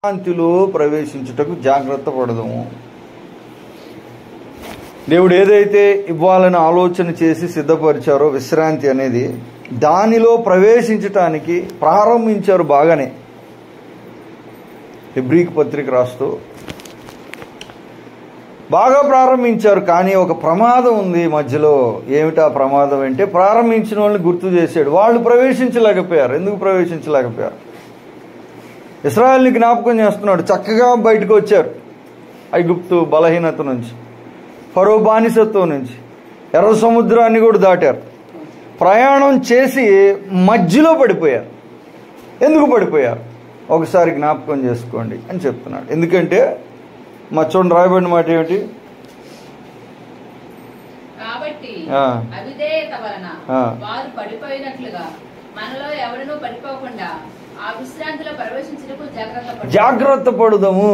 శాంతిలో ప్రవేశించుటకు జాగ్రత్త పడదాము. దేవుడు ఏదైతే ఇవ్వాలని ఆలోచన చేసి సిద్ధపరిచారో విశ్రాంతి అనేది, దానిలో ప్రవేశించటానికి ప్రారంభించారు. బాగానే హెబ్రీకి పత్రిక రాస్తూ బాగా ప్రారంభించారు. కానీ ఒక ప్రమాదం ఉంది మధ్యలో. ఏమిటా ప్రమాదం అంటే, ప్రారంభించిన వాళ్ళని గుర్తు చేశాడు. వాళ్ళు ప్రవేశించలేకపోయారు. ఎందుకు ప్రవేశించలేకపోయారు? ఇశ్రాయేలుని జ్ఞాపకం చేస్తున్నాడు. చక్కగా బయటకు వచ్చారు ఐగుప్తు బలహీనత నుంచి, ఫరో బానిసత్వం నుంచి. ఎర్ర సముద్రాన్ని కూడా దాటారు. ప్రయాణం చేసి మధ్యలో పడిపోయారు. ఎందుకు పడిపోయారు ఒకసారి జ్ఞాపకం చేసుకోండి అని చెప్తున్నాడు. ఎందుకంటే మా చూడండి రాయబడిన మాట ఏమిటి? కాబట్టి అవిధేయత వలన వారు పడిపోయినట్లుగా మనలో ఎవరినూ పడిపోకుండా ఆ విశ్రాంతిలో ప్రవేశించుటకు జాగ్రత్త పడుదాము.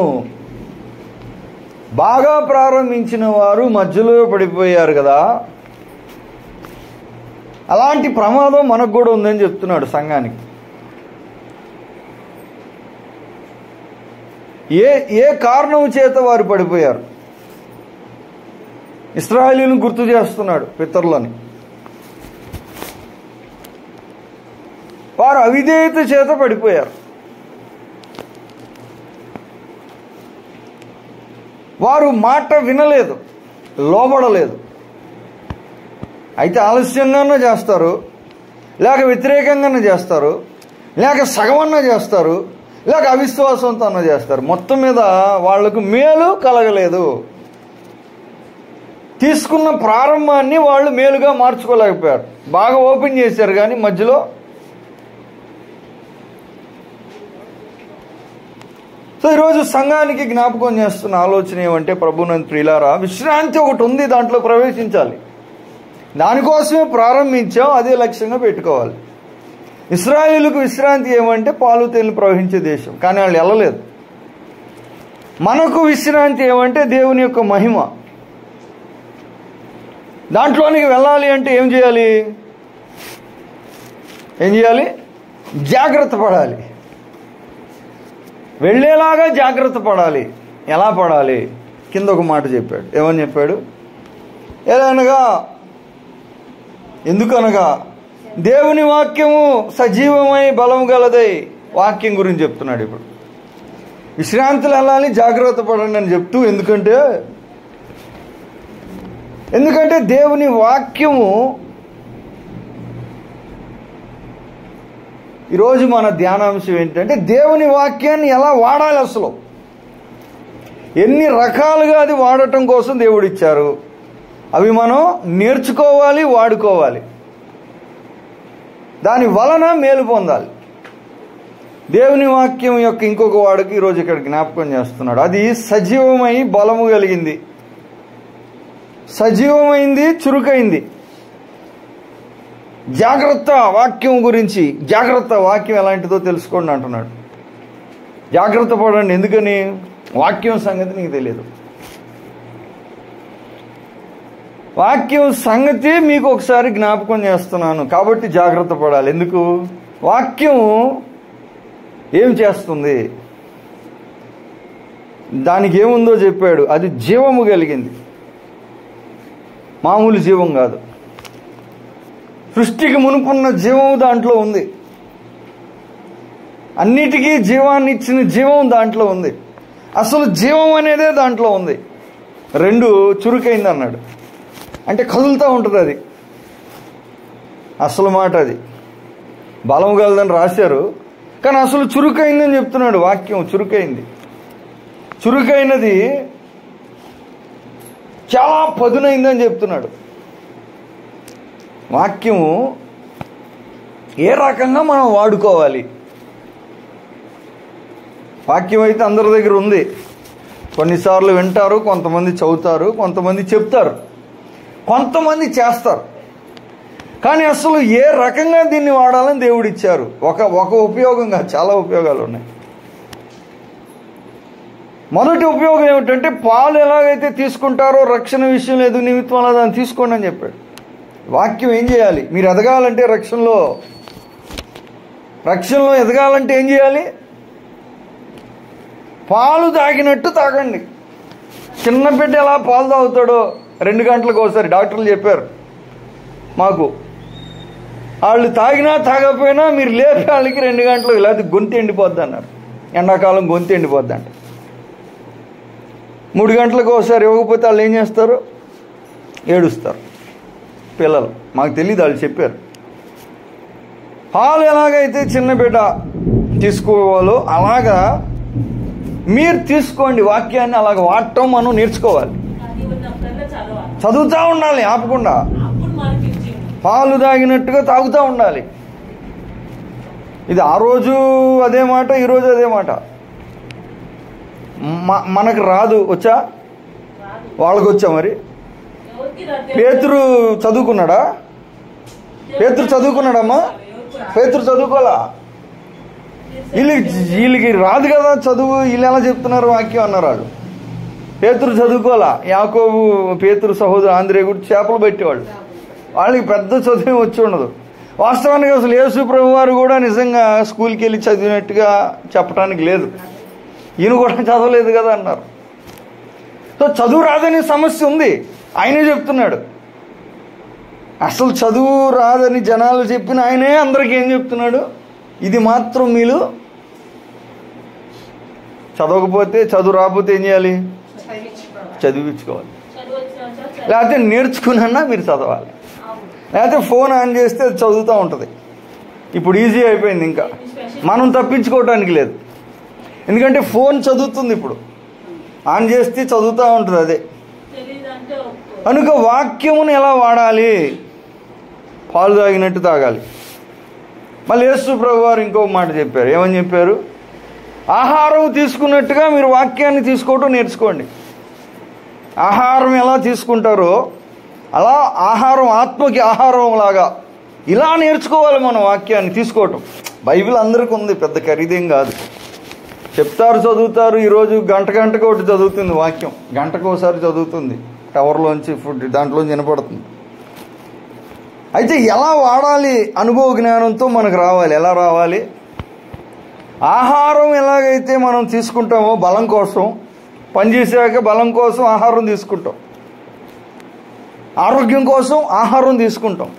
బాగా ప్రారంభించిన వారు మధ్యలో పడిపోయారు కదా, అలాంటి ప్రమాదం మనకు కూడా ఉందని చెప్తున్నాడు సంఘానికి. ఏ కారణం చేత వారు పడిపోయారు? ఇశ్రాయేలీయులను గుర్తు చేస్తున్నాడు, పితరులని. వారు అవిధేయత చేత పడిపోయారు. వారు మాట వినలేదు, లోబడలేదు. అయితే ఆలస్యంగానే చేస్తారు, లేక వ్యతిరేకంగానే చేస్తారు, లేక సగమన్నా చేస్తారు, లేక అవిశ్వాసంతో అన్న చేస్తారు. మొత్తం మీద వాళ్లకు మేలు కలగలేదు. తీసుకున్న ప్రారంభాన్ని వాళ్ళు మేలుగా మార్చుకోలేకపోయారు. బాగా ఓపెన్ చేశారు కానీ మధ్యలో. సో ఈరోజు సంఘానికి జ్ఞాపకం చేస్తున్న ఆలోచన ఏమంటే, ప్రభునందు ప్రియులారా, విశ్రాంతి ఒకటి ఉంది, దాంట్లో ప్రవేశించాలి. దానికోసమే ప్రారంభించాం, అదే లక్ష్యంగా పెట్టుకోవాలి. ఇశ్రాయేలుకు విశ్రాంతి ఏమంటే పాలు తేనెలు ప్రవహించే దేశం, కానీ వాళ్ళు వెళ్ళలేదు. మనకు విశ్రాంతి ఏమంటే దేవుని యొక్క మహిమ. దాంట్లోనికి వెళ్ళాలి అంటే ఏం చేయాలి? జాగ్రత్త పడాలి. వెళ్ళేలాగా జాగ్రత్త పడాలి. ఎలా పడాలి? కింద ఒక మాట చెప్పాడు. ఏమని చెప్పాడు? ఎందుకనగా దేవుని వాక్యము సజీవమై బలము గలదై. వాక్యం గురించి చెప్తున్నాడు ఇప్పుడు. విశ్రాంతిలో వెళ్ళాలి, జాగ్రత్త పడండి అని చెప్తూ, ఎందుకంటే దేవుని వాక్యము. ఈరోజు మన ధ్యానాంశం ఏంటంటే, దేవుని వాక్యాన్ని ఎలా వాడాలి, అసలు ఎన్ని రకాలుగా అది వాడటం కోసం దేవుడు ఇచ్చారు, అవి మనం నేర్చుకోవాలి, వాడుకోవాలి. దాని వలన మేలు పొందాలి. దేవుని వాక్యం యొక్క ఇంకొక వాడికి ఈరోజు ఇక్కడ జ్ఞాపకం చేస్తున్నాడు. అది సజీవమై బలము కలిగింది, సజీవమైంది, చురుకైంది. జాగ్రత్త వాక్యం గురించి. జాగ్రత్త వాక్యం ఎలాంటిదో తెలుసుకోండి అంటున్నాడు. జాగ్రత్త పడండి. ఎందుకని? వాక్యం సంగతి నీకు తెలియదు. వాక్యం సంగతి మీకు ఒకసారి జ్ఞాపకం చేస్తున్నాను, కాబట్టి జాగ్రత్త పడాలి. ఎందుకు? వాక్యం ఏం చేస్తుంది, దానికి ఏముందో చెప్పాడు. అది జీవము కలిగింది, మామూలు జీవం కాదు. సృష్టికి మునుపున్న జీవం దాంట్లో ఉంది. అన్నిటికీ జీవాన్ని ఇచ్చిన జీవం దాంట్లో ఉంది. అసలు జీవం అనేదే దాంట్లో ఉంది. 2 చురుకైంది అన్నాడు. అంటే కదులుతూ ఉంటుంది అది. అసలు మాట అది. బలం కలదని రాశారు, కానీ అసలు చురుకైందని చెప్తున్నాడు. వాక్యం చురుకైంది. చురుకైనది చాలా పదునైందని చెప్తున్నాడు. వాక్యము ఏ రకంగా మనం వాడుకోవాలి? వాక్యం అయితే అందరి దగ్గర ఉంది. కొన్నిసార్లు వింటారు, కొంతమంది చదువుతారు, కొంతమంది చెప్తారు, కొంతమంది చేస్తారు. కానీ అసలు ఏ రకంగా దీన్ని వాడాలని దేవుడు ఇచ్చారు. ఒక ఉపయోగంగా చాలా ఉపయోగాలు ఉన్నాయి. మొదటి ఉపయోగం ఏమిటంటే, పాలు ఎలాగైతే తీసుకుంటారో రక్షణ విషయం లేదు నిమిత్తం అలా దాన్ని తీసుకోండి అని చెప్పాడు. వాక్యం ఏం చేయాలి? మీరు ఎదగాలంటే రక్షణలో ఎదగాలంటే ఏం చేయాలి? పాలు తాగినట్టు తాగండి. చిన్న బిడ్డ ఎలా పాలు తాగుతాడో 2 గంటలకు ఒకసారి డాక్టర్లు చెప్పారు మాకు. వాళ్ళు తాగినా తాగకపోయినా మీరు లేపే వాళ్ళకి 2 గంటలకు, లేకపోతే గొంతు ఎండిపోద్ది అన్నారు. ఎండాకాలం గొంతు ఎండిపోద్ది అంట. 3 గంటలకు ఒకసారి ఇవ్వకపోతే వాళ్ళు ఏం చేస్తారు? ఏడుస్తారు పిల్లలు. మాకు తెలియదు, వాళ్ళు చెప్పారు. పాలు ఎలాగైతే చిన్న బిడ్డ తీసుకోవాలో అలాగా మీరు తీసుకోండి. వాక్యాన్ని అలాగ వాడటం మనం నేర్చుకోవాలి. చదువుతూ ఉండాలి ఆపకుండా. పాలు తాగినట్టుగా తాగుతూ ఉండాలి. ఇది ఆ రోజు అదే మాట, ఈరోజు అదే మాట. మనకు రాదు, వచ్చా? వాళ్ళకు వచ్చా? మరి పేతురు చదువుకున్నాడా? పేతురు చదువుకున్నాడమ్మా? పేతురు చదువుకోవాలా? వీళ్ళకి రాదు కదా చదువు, వీళ్ళు ఎలా చెప్తున్నారు వాక్యం అన్నారు వాళ్ళు. పేతురు చదువుకోవాలా? యాకోబు పేతురు సహోదరు ఆంధ్రేయ కూడా చేపలు పెట్టేవాళ్ళు. వాళ్ళకి పెద్ద చదువు వచ్చి ఉండదు. వాస్తవానికి అసలు యేసు ప్రభు వారు కూడా నిజంగా స్కూల్కి వెళ్ళి చదివినట్టుగా చెప్పడానికి లేదు. ఈయన కూడా చదవలేదు కదా అన్నారు. సో చదువు రాదనే సమస్య ఉంది. ఆయనే చెప్తున్నాడు. అసలు చదువు రాదని జనాలు చెప్పిన ఆయనే అందరికీ ఏం చెప్తున్నాడు? ఇది మాత్రం మీరు చదవకపోతే, చదువు రాకపోతే ఏం చేయాలి? చదివించుకోవాలి. లేకపోతే నేర్చుకున్నా మీరు చదవాలి. లేకపోతే ఫోన్ ఆన్ చేస్తే అది చదువుతూ ఉంటుంది. ఇప్పుడు ఈజీ అయిపోయింది, ఇంకా మనం తప్పించుకోవటానికి లేదు. ఎందుకంటే ఫోన్ చదువుతుంది, ఇప్పుడు ఆన్ చేస్తే చదువుతూ ఉంటుంది అదే. కనుక వాక్యమును ఎలా వాడాలి? పాలు తాగినట్టు తాగాలి. మళ్ళీ యేసు ప్రభు వారు ఇంకొక మాట చెప్పారు. ఏమని చెప్పారు? ఆహారం తీసుకున్నట్టుగా మీరు వాక్యాన్ని తీసుకోవటం నేర్చుకోండి. ఆహారం ఎలా తీసుకుంటారో అలా ఆహారం, ఆత్మకి ఆహారం లాగా ఇలా నేర్చుకోవాలి మనం వాక్యాన్ని తీసుకోవటం. బైబిల్ అందరికీ ఉంది, పెద్ద ఖరీదేం కాదు. చెప్తారు, చదువుతారు. ఈరోజు గంటకు ఒకటి చదువుతుంది వాక్యం, గంటకు ఒకసారి చదువుతుంది. టవర్లోంచి ఫుడ్ దాంట్లోంచి వినపడుతుంది. అయితే ఎలా వాడాలి? అనుభవ జ్ఞానంతో మనకు రావాలి. ఎలా రావాలి? ఆహారం ఎలాగైతే మనం తీసుకుంటామో బలం కోసం, పనిచేసాక బలం కోసం ఆహారం తీసుకుంటాం, ఆరోగ్యం కోసం ఆహారం తీసుకుంటాం.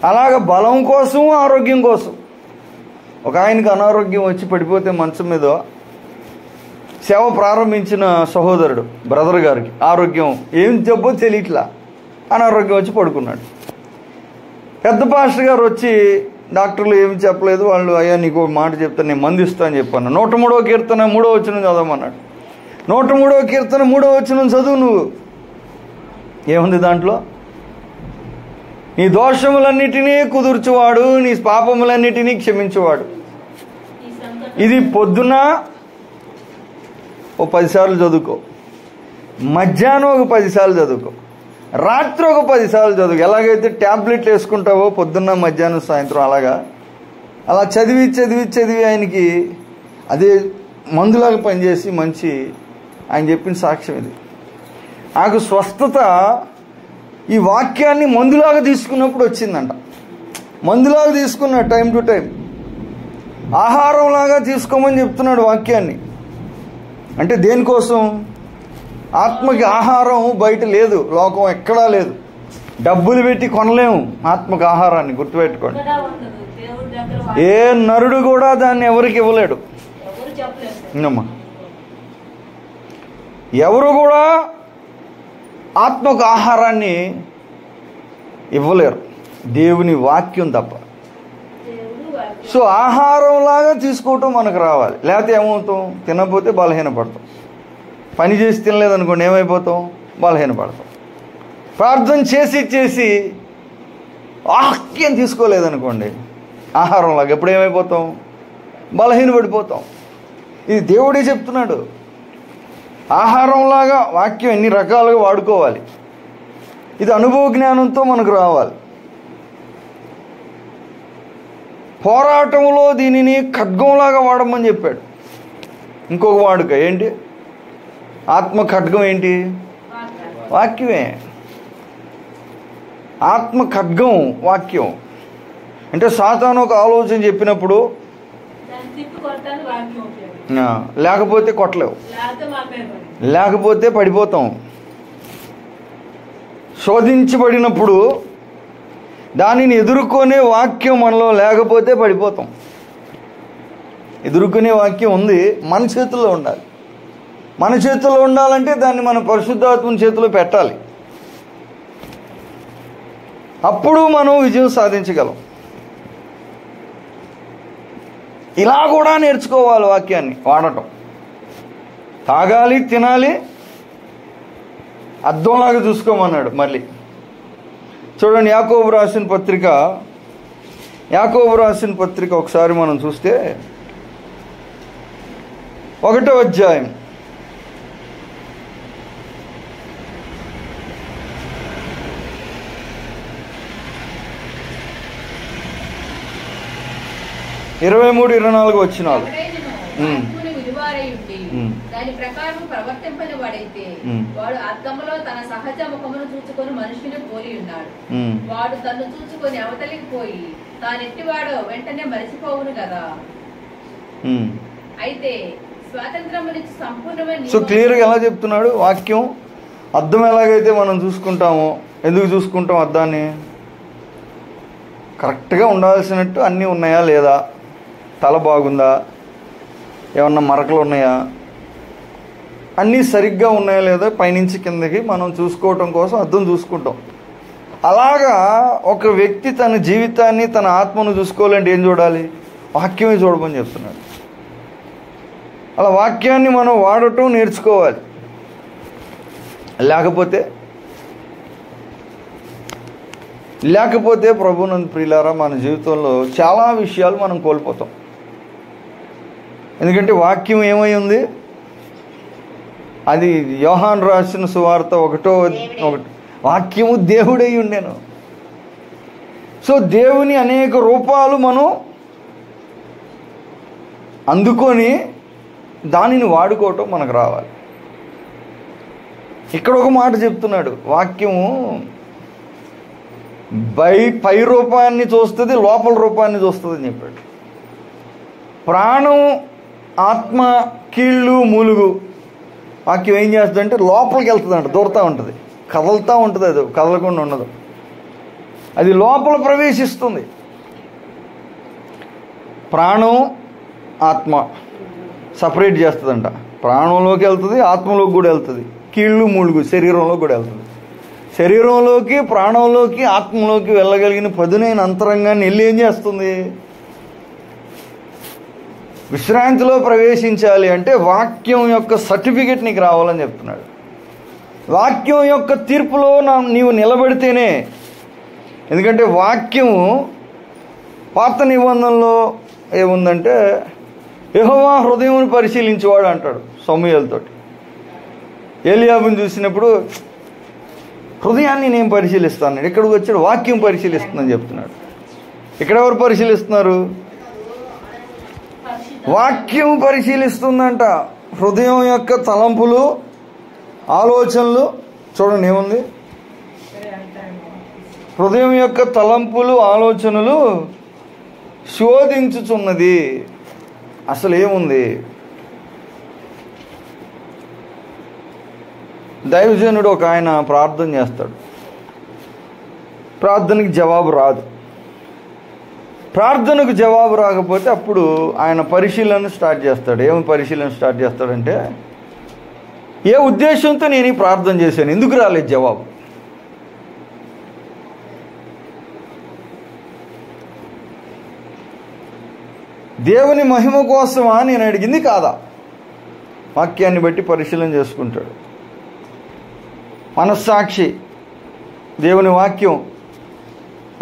అలాగ బలం కోసం, ఆరోగ్యం కోసం. ఒక ఆయనకి అనారోగ్యం వచ్చి పడిపోతే మంచం మీద సేవ ప్రారంభించిన సహోదరుడు బ్రదర్ గారికి ఆరోగ్యం ఏం జబ్బో తెలియట్లా, అనారోగ్యం వచ్చి పడుకున్నాడు. పెద్ద పాస్టర్ గారు వచ్చి డాక్టర్లు ఏమి చెప్పలేదు. వాళ్ళు, అయ్యా నీకు మాట చెప్తాను, నేను మందు ఇస్తా అని చెప్పాను. 103వ కీర్తన 3వ వచనం చదవమన్నాడు. 103వ కీర్తన 3వ వచనం చదువు నువ్వు. ఏముంది దాంట్లో? నీ దోషములన్నిటినీ కుదుర్చువాడు, నీ పాపములన్నిటినీ క్షమించువాడు. ఇది పొద్దున ఓ 10 సార్లు చదువుకో, మధ్యాహ్నం ఒక 10 సార్లు చదువుకో, రాత్రి ఒక 10 సార్లు చదువుకో. ఎలాగైతే ట్యాబ్లెట్లు వేసుకుంటావో పొద్దున్న, మధ్యాహ్నం, సాయంత్రం అలా చదివి ఆయనకి అదే మందులాగా పనిచేసి మంచి ఆయన చెప్పిన సాక్ష్యం ఇది. నాకు స్వస్థత ఈ వాక్యాన్ని మందులాగా తీసుకున్నప్పుడు వచ్చిందంట. మందులాగా తీసుకున్నా, టైం టు టైం. ఆహారంలాగా తీసుకోమని చెప్తున్నాడు వాక్యాన్ని. అంటే దేనికోసం? ఆత్మకి ఆహారం బయట లేదు, లోకం ఎక్కడా లేదు. డబ్బులు పెట్టి కొనలేము ఆత్మకి ఆహారాన్ని, గుర్తుపెట్టుకోండి. ఏ నరుడు కూడా దాన్ని ఎవరికి ఇవ్వలేడు. విన్నమ్మా, ఎవరు కూడా ఆత్మకు ఆహారాన్ని ఇవ్వలేరు, దేవుని వాక్యం తప్ప. సో ఆహారంలాగా తీసుకోవటం మనకు రావాలి. లేకపోతే ఏమవుతాం? తినకపోతే బలహీనపడతాం. పని చేసి తినలేదనుకోండి ఏమైపోతాం? బలహీనపడతాం. ప్రార్థన చేసి వాక్యం తీసుకోలేదనుకోండి ఆహారంలాగా ఎప్పుడు ఏమైపోతాం? బలహీనపడిపోతాం. ఇది దేవుడే చెప్తున్నాడు. ఆహారంలాగా వాక్యం ఎన్ని రకాలుగా వాడుకోవాలి. ఇది అనుభవ జ్ఞానంతో మనకు రావాలి. పోరాటంలో దీనిని ఖడ్గంలాగా వాడమని చెప్పాడు. ఇంకొక వాడుక ఏంటి? ఆత్మ ఖడ్గం ఏంటి? వాక్యమే. ఆత్మ ఖడ్గం వాక్యం. అంటే సాతాను ఒక ఆలోచన చెప్పినప్పుడు లేకపోతే కొట్టలేవు, లేకపోతే పడిపోతాం. శోధించబడినప్పుడు దానిని ఎదుర్కొనే వాక్యం మనలో లేకపోతే పడిపోతాం. ఎదుర్కొనే వాక్యం ఉంది, మన చేతుల్లో ఉండాలి. మన చేతుల్లో ఉండాలంటే దాన్ని మన పరిశుద్ధాత్మని చేతిలో పెట్టాలి. అప్పుడు మనం విజయం సాధించగలం. ఇలా కూడా నేర్చుకోవాలి వాక్యాన్ని వాడటం. తాగాలి, తినాలి, అద్దంలాగా చూసుకోమన్నాడు. మళ్ళీ చూడండి, యాకోబు రాసిన పత్రిక ఒకసారి మనం చూస్తే 1వ అధ్యాయం 23-24 వచనాలు. దాని ప్రకారం ప్రవర్తింపని వాడైతే వాడు అద్దములో తన సహజ ముఖమును చూచుకొని మనుషుని పోలి ఉన్నాడు. వాడు తను చూచుకొని అవతలికి పోయి తానెట్టివాడో వెంటనే మరిచిపోవును కదా. అయితే స్వాతంత్రం నుంచి సంపూర్ణమైన సో క్లియర్గా ఎలా చెప్తున్నాడు వాక్యం. అద్దం ఎలాగైతే మనం చూసుకుంటామో, ఎందుకు చూసుకుంటాం అద్దాన్ని? కరెక్ట్గా ఉండాల్సినట్టు అన్నీ ఉన్నాయా లేదా, తల బాగుందా, ఏమన్నా మరకలు ఉన్నాయా, అన్నీ సరిగ్గా ఉన్నాయా లేదా, పైనుంచి కిందకి మనం చూసుకోవటం కోసం అద్దం చూసుకుంటాం. అలాగా ఒక వ్యక్తి తన జీవితాన్ని, తన ఆత్మను చూసుకోవాలంటే ఏం చూడాలి? వాక్యమే చూడమని చెప్తున్నాడు. అలా వాక్యాన్ని మనం వాడటం నేర్చుకోవాలి. లేకపోతే ప్రభునందు ప్రియులారా, మన జీవితంలో చాలా విషయాలు మనం కోల్పోతాం. ఎందుకంటే వాక్యం ఏమై ఉంది? అది యోహాను రాసిన సువార్త 1:1 వాక్యము దేవుడై ఉండెను. సో దేవుని అనేక రూపాలు మనం అందుకొని దానిని వాడుకోవటం మనకు రావాలి. ఇక్కడ ఒక మాట చెప్తున్నాడు, వాక్యము పై రూపాన్ని చూస్తుంది, లోపల రూపాన్ని చూస్తుంది అని చెప్పాడు. ప్రాణం, ఆత్మ, కీళ్ళు, మూలుగు వాక్యం ఏం చేస్తుందంటే లోపలికి వెళ్తుందంట, దూరుతూ ఉంటుంది, కదులుతూ ఉంటుంది. అది కదలకుండా ఉండదు, అది లోపల ప్రవేశిస్తుంది. ప్రాణం, ఆత్మ సపరేట్ చేస్తుందంట. ప్రాణంలోకి వెళ్తుంది, ఆత్మలోకి కూడా వెళ్తుంది, కీళ్ళు, మూలుగు శరీరంలోకి కూడా వెళ్తుంది. శరీరంలోకి, ప్రాణంలోకి, ఆత్మలోకి వెళ్ళగలిగిన పదునైన అంతరంగాన్ని వెళ్ళి ఏం చేస్తుంది? విశ్రాంతిలో ప్రవేశించాలి అంటే వాక్యం యొక్క సర్టిఫికెట్ నీకు రావాలని చెప్తున్నాడు. వాక్యం యొక్క తీర్పులో నీవు నిలబడితేనే. ఎందుకంటే వాక్యము పాత నిబంధనలో ఏముందంటే యెహోవా హృదయమును పరిశీలించేవాడు అంటాడు సమూయేలుతోటి. ఏలియాబుని చూసినప్పుడు హృదయాన్ని నేను పరిశీలిస్తాను, ఇక్కడికి వచ్చాడు వాక్యం పరిశీలిస్తుందని చెప్తున్నాడు. ఇక్కడ ఎవరు పరిశీలిస్తున్నారు? వాక్యం పరిశీలిస్తుందంట. హృదయం యొక్క తలంపులు, ఆలోచనలు చూడండి ఏముంది? హృదయం యొక్క తలంపులు, ఆలోచనలు శోధించుచున్నది. అసలు ఏముంది? దైవజనుడు ఒక ఆయన ప్రార్థన చేస్తాడు, ప్రార్థనకి జవాబు రాదు. ప్రార్థనకు జవాబు రాకపోతే అప్పుడు ఆయన పరిశీలన స్టార్ట్ చేస్తాడు. ఏమి పరిశీలన స్టార్ట్ చేస్తాడంటే, ఏ ఉద్దేశంతో నేను ఈ ప్రార్థన చేశాను, ఎందుకు రాలేదు జవాబు? దేవుని మహిమ కోసమా నేను అడిగింది కాదా? వాక్యాన్ని బట్టి పరిశీలన చేసుకుంటాడు. మనస్సాక్షి, దేవుని వాక్యం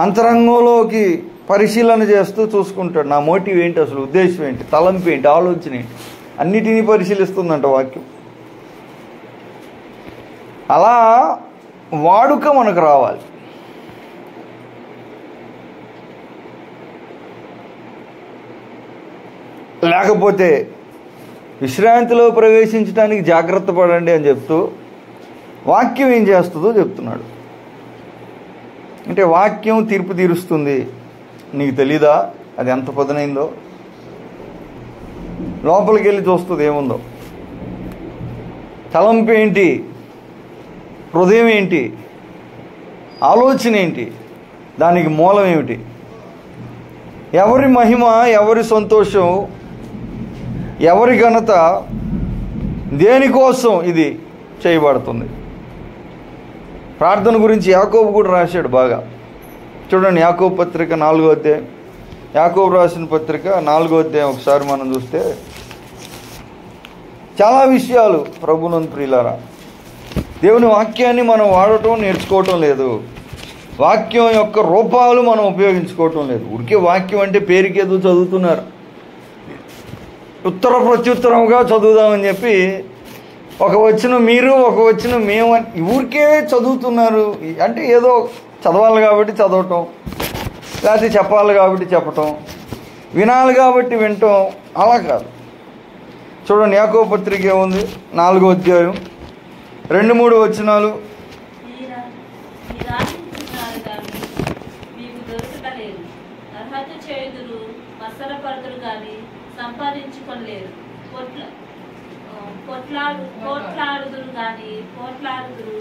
అంతరంగంలోకి పరిశీలన చేస్తూ చూసుకుంటాడు. నా మోటివ్ ఏంటి, అసలు ఉద్దేశం ఏంటి, తలంపు ఏంటి, ఆలోచన ఏంటి, అన్నిటినీ పరిశీలిస్తుందంట వాక్యం. అలా వాడుక మనకు రావాలి. లేకపోతే విశ్రాంతిలో ప్రవేశించడానికి జాగ్రత్త పడండి అని చెప్తూ వాక్యం ఏం చేస్తుందో చెప్తున్నాడు. అంటే వాక్యం తీర్పు తీరుస్తుంది. నీకు తెలీదా అది ఎంత పదునైందో? లోపలికి వెళ్ళి చూస్తుంది ఏముందో. తలంపు ఏంటి, హృదయం ఏంటి, ఆలోచన ఏంటి, దానికి మూలం ఏమిటి, ఎవరి మహిమ, ఎవరి సంతోషం, ఎవరి ఘనత, దేనికోసం ఇది చేయబడుతుంది. ప్రార్థన గురించి యాకోబు కూడా రాశాడు బాగా. చూడండి, యాకోబు పత్రిక 4వ అధ్యాయం, యాకోబు రాసిన పత్రిక 4వ అధ్యాయం ఒకసారి మనం చూస్తే చాలా విషయాలు. ప్రభునందు ప్రియులారా, దేవుని వాక్యాన్ని మనం వాడటం నేర్చుకోవటం లేదు. వాక్యం యొక్క రూపాలు మనం ఉపయోగించుకోవటం లేదు. ఊరికే వాక్యం అంటే పేరుకేదో చదువుతున్నారు, ఉత్తర ప్రత్యుత్తరంగా చదువుదామని చెప్పి ఒక వచ్చిన మీరు, ఒక వచ్చిన మేము అని ఊరికే చదువుతున్నారు. అంటే ఏదో చదవాలి కాబట్టి చదవటం, లేకపోతే చెప్పాలి కాబట్టి చెప్పటం, వినాలి కాబట్టి వినటం, అలా కాదు. చూడండి, యాకోబు పత్రిక ఏముంది, 4వ అధ్యాయం 2-3 వచనాలు. సంపాదించుకోలేరు, పోట్లాడుదురు గాని పోట్లాడుదురు,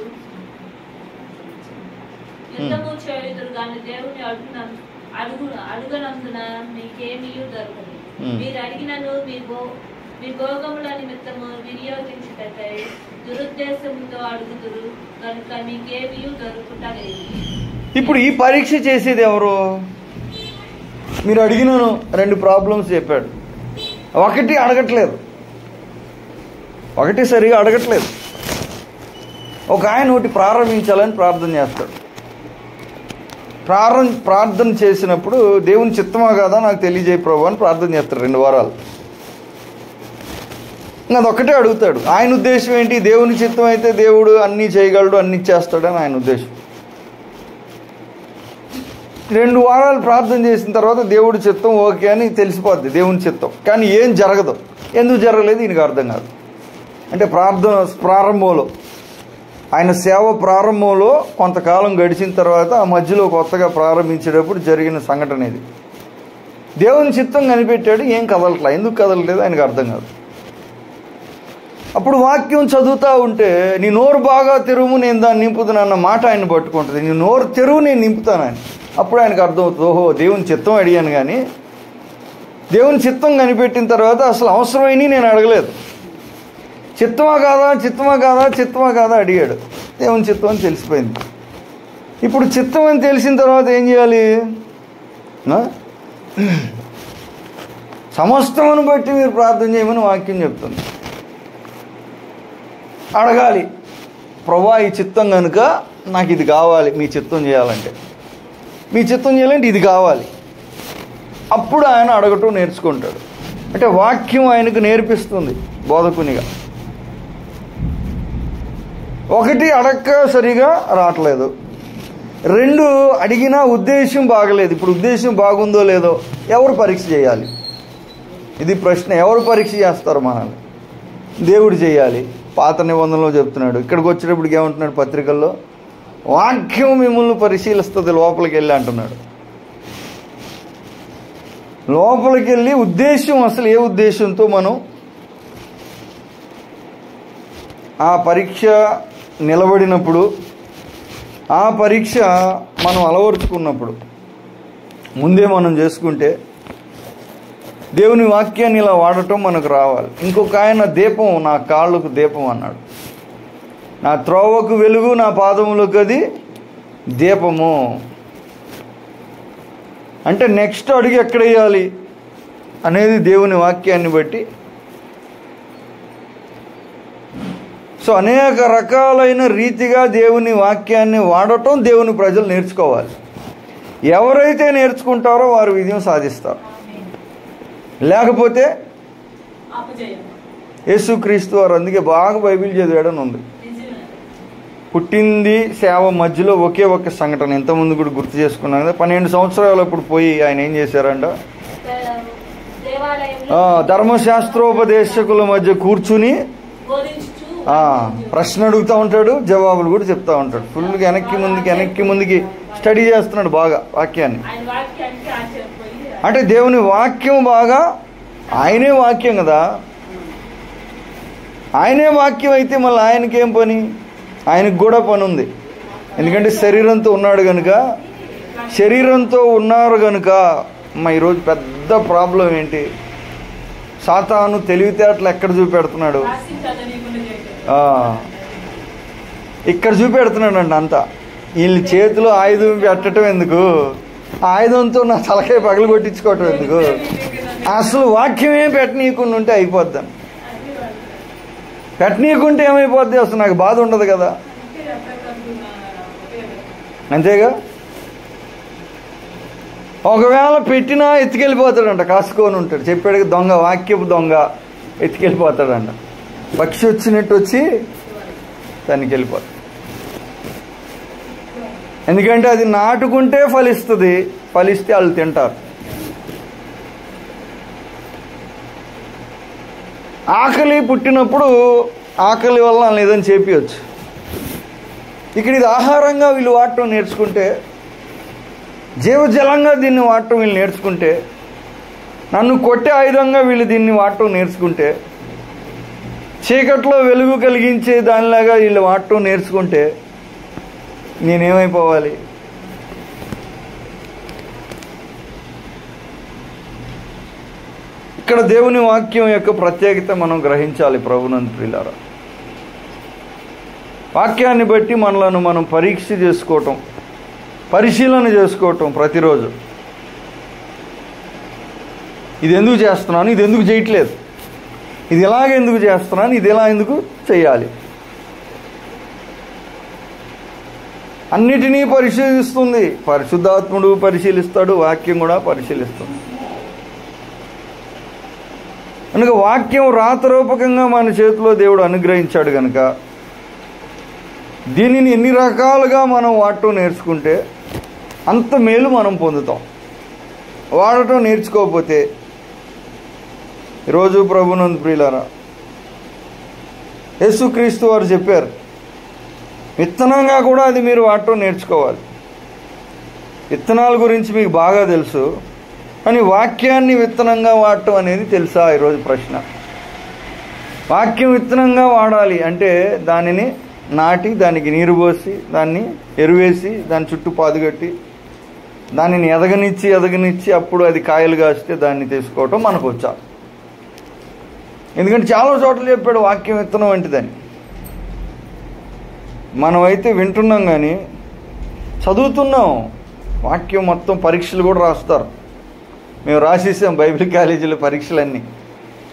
యుద్ధము చేయుదురు గాని దేవుని అడుగనందున మీకేమీ దొరకదు. మీరు అడిగినను మీ భోగముల నిమిత్తము వినియోగించుటకై దురుద్దేశంతో అడుగుదురు కనుక మీకేమీ దొరుకుటలేదు. ఇప్పుడు ఈ పరీక్ష చేసేది ఎవరు? మీరు అడిగినాను 2 ప్రాబ్లమ్స్ చెప్పాడు. ఒకటి అడగట్లేదు, ఒకటి సరిగా అడగట్లేదు. ఒక ఆయన ఒకటి ప్రారంభించాలని ప్రార్థన చేస్తాడు. ప్రార్థన చేసినప్పుడు దేవుని చిత్తమా కాదా నాకు తెలియజేయ ప్రభు అని ప్రార్థన చేస్తాడు 2 వారాలు. అదొక్కటే అడుగుతాడు. ఆయన ఉద్దేశం ఏంటి? దేవుని చిత్తం అయితే దేవుడు అన్నీ చేయగలడు, అన్నీ చేస్తాడని ఆయన ఉద్దేశం. 2 వారాలు ప్రార్థన చేసిన తర్వాత దేవుడి చిత్తం ఓకే అని తెలిసిపోద్ది, దేవుని చిత్తం. కానీ ఏం జరగదు. ఎందుకు జరగలేదు ఈయనకు అర్థం కాదు. అంటే ప్రార్థన ప్రారంభంలో, ఆయన సేవ ప్రారంభంలో కొంతకాలం గడిచిన తర్వాత ఆ మధ్యలో కొత్తగా ప్రారంభించేటప్పుడు జరిగిన సంఘటన ఇది. దేవుని చిత్తం కనిపెట్టాడు, ఏం కదలట్లా. ఎందుకు కదలలేదు ఆయనకు అర్థం కాదు. అప్పుడు వాక్యం చదువుతూ ఉంటే నీ నోరు బాగా తెరువు, నేను దాన్ని నింపుతాను అన్న మాట ఆయన పట్టుకుంటుంది. నీ నోరు తెరువు, నేను నింపుతాను అని. అప్పుడు ఆయనకు అర్థమవుతుంది, ఓహో దేవుని చిత్తం అడిగాను, కానీ దేవుని చిత్తం కనిపెట్టిన తర్వాత అసలు అవసరమైనవి నేను అడగలేదు. చిత్తమా కాదా, చిత్తమా కాదా, చిత్తమా కాదా అడిగాడు. దేవుని చిత్తం అని తెలిసిపోయింది. ఇప్పుడు చిత్తం అని తెలిసిన తర్వాత ఏం చేయాలి? సమస్తమును బట్టి మీరు ప్రార్థన చేయమని వాక్యం చెప్తుంది. అడగాలి, ప్రభువా ఈ చిత్తం కనుక నాకు ఇది కావాలి, మీ చిత్తం చేయాలంటే, మీ చిత్తం చేయాలంటే ఇది కావాలి. అప్పుడు ఆయన అడగటం నేర్చుకుంటాడు. అంటే వాక్యం ఆయనకు నేర్పిస్తుంది బోధకునిగా. ఒకటి, అడక్క సరిగా రావట్లేదు. 2, అడిగినా ఉద్దేశం బాగలేదు. ఇప్పుడు ఉద్దేశం బాగుందో లేదో ఎవరు పరీక్ష చేయాలి? ఇది ప్రశ్న. ఎవరు పరీక్ష చేస్తారు మనల్ని? దేవుడు చేయాలి. పాత నిబంధనలో చెప్తున్నాడు. ఇక్కడికి వచ్చేటప్పటికి ఏమంటున్నాడు పత్రికల్లో? వాక్యం మిమ్మల్ని పరిశీలిస్తుంది లోపలికి వెళ్ళి అంటున్నాడు. లోపలికి వెళ్ళి ఉద్దేశం, అసలు ఏ ఉద్దేశంతో మనం ఆ పరీక్ష నిలబడినప్పుడు, ఆ పరీక్ష మనం అలవరుచుకున్నప్పుడు, ముందే మనం చేసుకుంటే దేవుని వాక్యాన్ని ఇలా వాడటం మనకు రావాలి. ఇంకొక ఆయన దీపం, నా కాళ్ళకు దీపం అన్నాడు, నా త్రోవకు వెలుగు, నా పాదములకు అది దీపము. అంటే నెక్స్ట్ అడుగు ఎక్కడ వేయాలి అనేది దేవుని వాక్యాన్ని బట్టి. సో అనేక రకాలైన రీతిగా దేవుని వాక్యాన్ని వాడటం దేవుని ప్రజలు నేర్చుకోవాలి. ఎవరైతే నేర్చుకుంటారో వారు విజయం సాధిస్తారు. లేకపోతే యేసుక్రీస్తు వారు అందుకే బాగా బైబిల్ చదివాడని ఉంది. పుట్టింది సేవ మధ్యలో ఒకే ఒక సంఘటన ఇంతకుముందు కూడా గుర్తు చేసుకున్నాను కదా. 12 సంవత్సరాలు అప్పుడు పోయి ఆయన ఏం చేశారంట, ధర్మశాస్త్రోపదేశకుల మధ్య కూర్చుని ప్రశ్న అడుగుతూ ఉంటాడు, జవాబులు కూడా చెప్తా ఉంటాడు. ఫుల్గా వెనక్కి ముందుకి స్టడీ చేస్తున్నాడు బాగా వాక్యాన్ని. అంటే దేవుని వాక్యం బాగా ఆయనే వాక్యం కదా. ఆయనే వాక్యం అయితే మళ్ళీ ఆయనకేం పని? ఆయనకు కూడా పని ఉంది. ఎందుకంటే శరీరంతో ఉన్నాడు కనుక, శరీరంతో ఉన్నారు కనుక. ఈరోజు పెద్ద ప్రాబ్లం ఏంటి? సాతాను తెలివితేటలు ఎక్కడ చూపెడుతున్నాడు? ఇక్కడ చూపెడుతున్నాడు అండి అంతా. వీళ్ళు చేతిలో ఆయుధం పెట్టడం ఎందుకు? ఆయుధంతో నా తలకాయ పగలు కొట్టించుకోవటం ఎందుకు? అసలు వాక్యమే పెట్టనీయకుండా ఉంటే అయిపోద్దాను. పెట్టనీయకుంటే ఏమైపోద్ది? అసలు నాకు బాధ ఉండదు కదా. అంతేగా. ఒకవేళ పెట్టినా ఎత్తుకెళ్ళిపోతాడంట, కాసుకొని ఉంటాడు. చెప్పాడు దొంగ, వాక్యపు దొంగ ఎత్తుకెళ్ళిపోతాడంట. పక్షి వచ్చినట్టు వచ్చి దానికి వెళ్ళిపోతాడు. ఎందుకంటే అది నాటుకుంటే ఫలిస్తుంది, ఫలిస్తే వాళ్ళు తింటారు. ఆకలి పుట్టినప్పుడు ఆకలి వల్ల వాళ్ళని ఏదైనా చేపించవచ్చు. ఇక్కడ ఇది ఆహారంగా వీళ్ళు వాడటం నేర్చుకుంటే, జీవజలంగా దీన్ని వాడటం వీళ్ళు నేర్చుకుంటే, నన్ను కొట్టే ఆయుధంగా వీళ్ళు దీన్ని వాడటం నేర్చుకుంటే, చీకట్లో వెలుగు కలిగించే దానిలాగా వీళ్ళు వాడటం నేర్చుకుంటే నేనేమైపోవాలి? ఇక్కడ దేవుని వాక్యం యొక్క ప్రత్యేకత మనం గ్రహించాలి. ప్రభునందు ప్రియులారా, వాక్యాన్ని బట్టి మనలను మనం పరీక్ష చేసుకోవటం, పరిశీలన చేసుకోవటం ప్రతిరోజు. ఇది ఎందుకు చేస్తున్నాను, ఇది ఎందుకు చేయట్లేదు, ఇది ఎలాగ ఎందుకు చేస్తున్నాను, ఇది ఎలా ఎందుకు చేయాలి, అన్నిటినీ పరిశీలిస్తుంది. పరిశుద్ధాత్ముడు పరిశీలిస్తాడు, వాక్యం కూడా పరిశీలిస్తుంది. కనుక వాక్యం రాతరూపకంగా మన చేతిలో దేవుడు అనుగ్రహించాడు కనుక దీనిని ఎన్ని రకాలుగా మనం వాడటం నేర్చుకుంటే అంత మేలు మనం పొందుతాం. వాడటం నేర్చుకోకపోతే, ఈరోజు ప్రభునందు ప్రియులారా, యేసుక్రీస్తు వారు చెప్పారు, విత్తనంగా కూడా అది మీరు వాడటం నేర్చుకోవాలి. విత్తనాల గురించి మీకు బాగా తెలుసు, కానీ వాక్యాన్ని విత్తనంగా వాడటం అనేది తెలుసా? ఈరోజు ప్రశ్న. వాక్యం విత్తనంగా వాడాలి అంటే దానిని నాటి, దానికి నీరు పోసి, దాన్ని ఎరువేసి, దాని చుట్టూ పాదుగట్టి, దానిని ఎదగనిచ్చి అప్పుడు అది కాయలు కాస్తే దాన్ని తీసుకోవటం మనకు వచ్చా. ఎందుకంటే చాలా చోట్ల చెప్పాడు వాక్యం విత్తనం వంటిదని. మనమైతే వింటున్నాం కానీ చదువుతున్నాం. వాక్యం మొత్తం పరీక్షలు కూడా రాస్తారు. మేము రాసేసాం బైబిల్ కాలేజీలో పరీక్షలన్నీ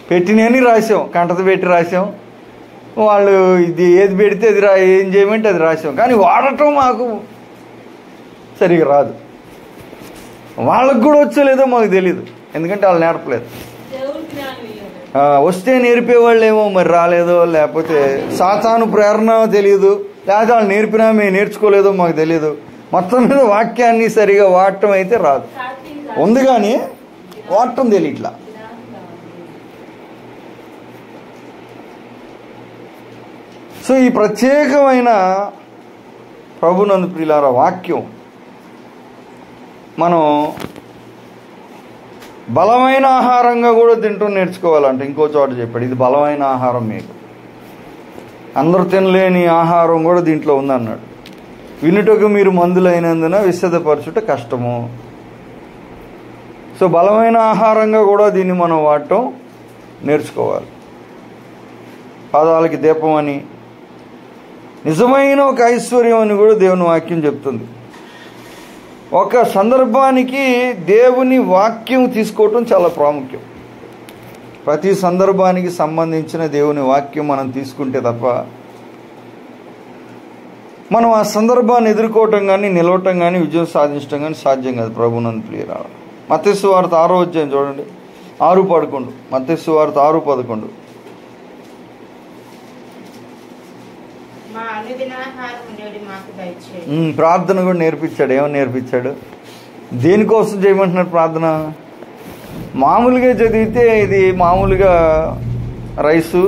పెట్టినని రాసాం, కంటత పెట్టి రాసాం. వాళ్ళు ఇది ఏది పెడితే అది ఏం చేయమంటే అది రాసాం. కానీ వాడటం మాకు సరిగా రాదు. వాళ్ళకు కూడా వచ్చలేదో మాకు తెలియదు, ఎందుకంటే వాళ్ళు నేర్పలేదు. వస్తే నేర్పేవాళ్ళేమో మరి రాలేదో, లేకపోతే సాతాను ప్రేరణ తెలియదు, లేకపోతే వాళ్ళు నేర్పినా మేము నేర్చుకోలేదో మాకు తెలియదు. మొత్తం మీద వాక్యాన్ని సరిగా వాడటం అయితే రాదు, ఉంది కానీ వాడటం తెలియట్లా. సో ఈ ప్రత్యేకమైన ప్రభునందు ప్రియులారా వాక్యం మనం బలమైన ఆహారంగా కూడా తింటూ నేర్చుకోవాలంటే, ఇంకో చోట చెప్పాడు ఇది బలమైన ఆహారం, మీకు అందరూ తినలేని ఆహారం కూడా దీంట్లో ఉందన్నాడు. వినుటకు మీరు మందులైనందున విశదపరచుట కష్టము. సో బలమైన ఆహారంగా కూడా దీన్ని మనం వాడటం నేర్చుకోవాలి. పాదాలకి దీపం అని, నిజమైన ఒక ఐశ్వర్యం అని కూడా దేవుని వాక్యం చెప్తుంది. ఒక సందర్భానికి దేవుని వాక్యం తీసుకోవటం చాలా ప్రాముఖ్యం. ప్రతి సందర్భానికి సంబంధించిన దేవుని వాక్యం మనం తీసుకుంటే తప్ప మనం ఆ సందర్భాన్ని ఎదుర్కోవటం కానీ, నిలవటం కానీ, విజయం సాధించడం కానీ సాధ్యం కాదు. ప్రభునందు ప్రియులారా, మత్తయి సువార్త 6వ అధ్యాయం చూడండి, 6:11. మత్తయి సువార్త 6:11. ప్రార్థన కూడా నేర్పించాడు. ఏమని నేర్పించాడు? దేనికోసం చేయమంటున్నాడు ప్రార్థన? మామూలుగా చదివితే ఇది మామూలుగా రైసు,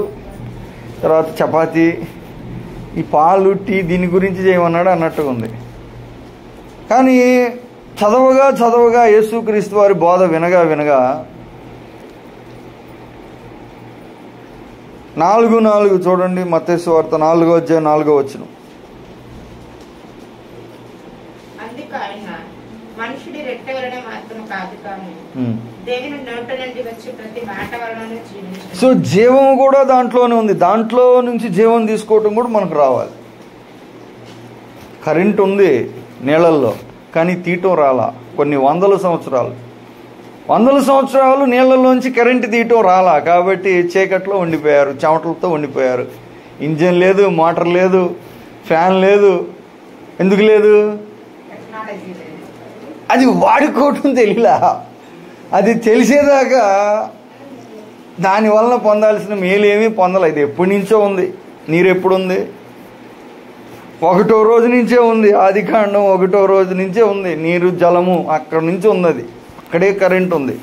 తర్వాత చపాతీ, ఈ పాలు, టీ, దీని గురించి చేయమన్నాడు అన్నట్టుగా ఉంది. కానీ చదవగా యేసుక్రీస్తు వారి బోధ వినగా 4:4 చూడండి, మత్తయి సువార్త 4:4. అందుకు ఆయన మనుషుడి రెట్ట వలన మాత్రం కాదు కానీ దేవుని నోట నుండి వచ్చే ప్రతి మాట వలన జీవించాలి. సో జీవం కూడా దాంట్లోనే ఉంది. దాంట్లో నుంచి జీవం తీసుకోవటం కూడా మనకు రావాలి. కరెంట్ ఉంది నీళ్ళల్లో, కానీ తీయటం రాలా. కొన్ని వందల సంవత్సరాలు నీళ్ళల్లోంచి కరెంట్ తీయటం రాలా. కాబట్టి చీకట్లో ఉండిపోయారు, చెమటలతో ఉండిపోయారు. ఇంజిన్ లేదు, మోటార్ లేదు, ఫ్యాన్ లేదు. ఎందుకు లేదు? అది వాడుకోవటం తెలియలా. అది తెలిసేదాకా దానివల్ల పొందాల్సిన మేలు ఏమీ పొందలేదు. ఇది ఎప్పటి నుంచో ఉంది. నీరు ఎప్పుడుంది? 1వ రోజు నుంచే ఉంది. ఆదికాండం 1వ రోజు నుంచే ఉంది. నీరు, జలము అక్కడి నుంచి ఉంది. అది అక్కడే కరెంట్ ఉంది,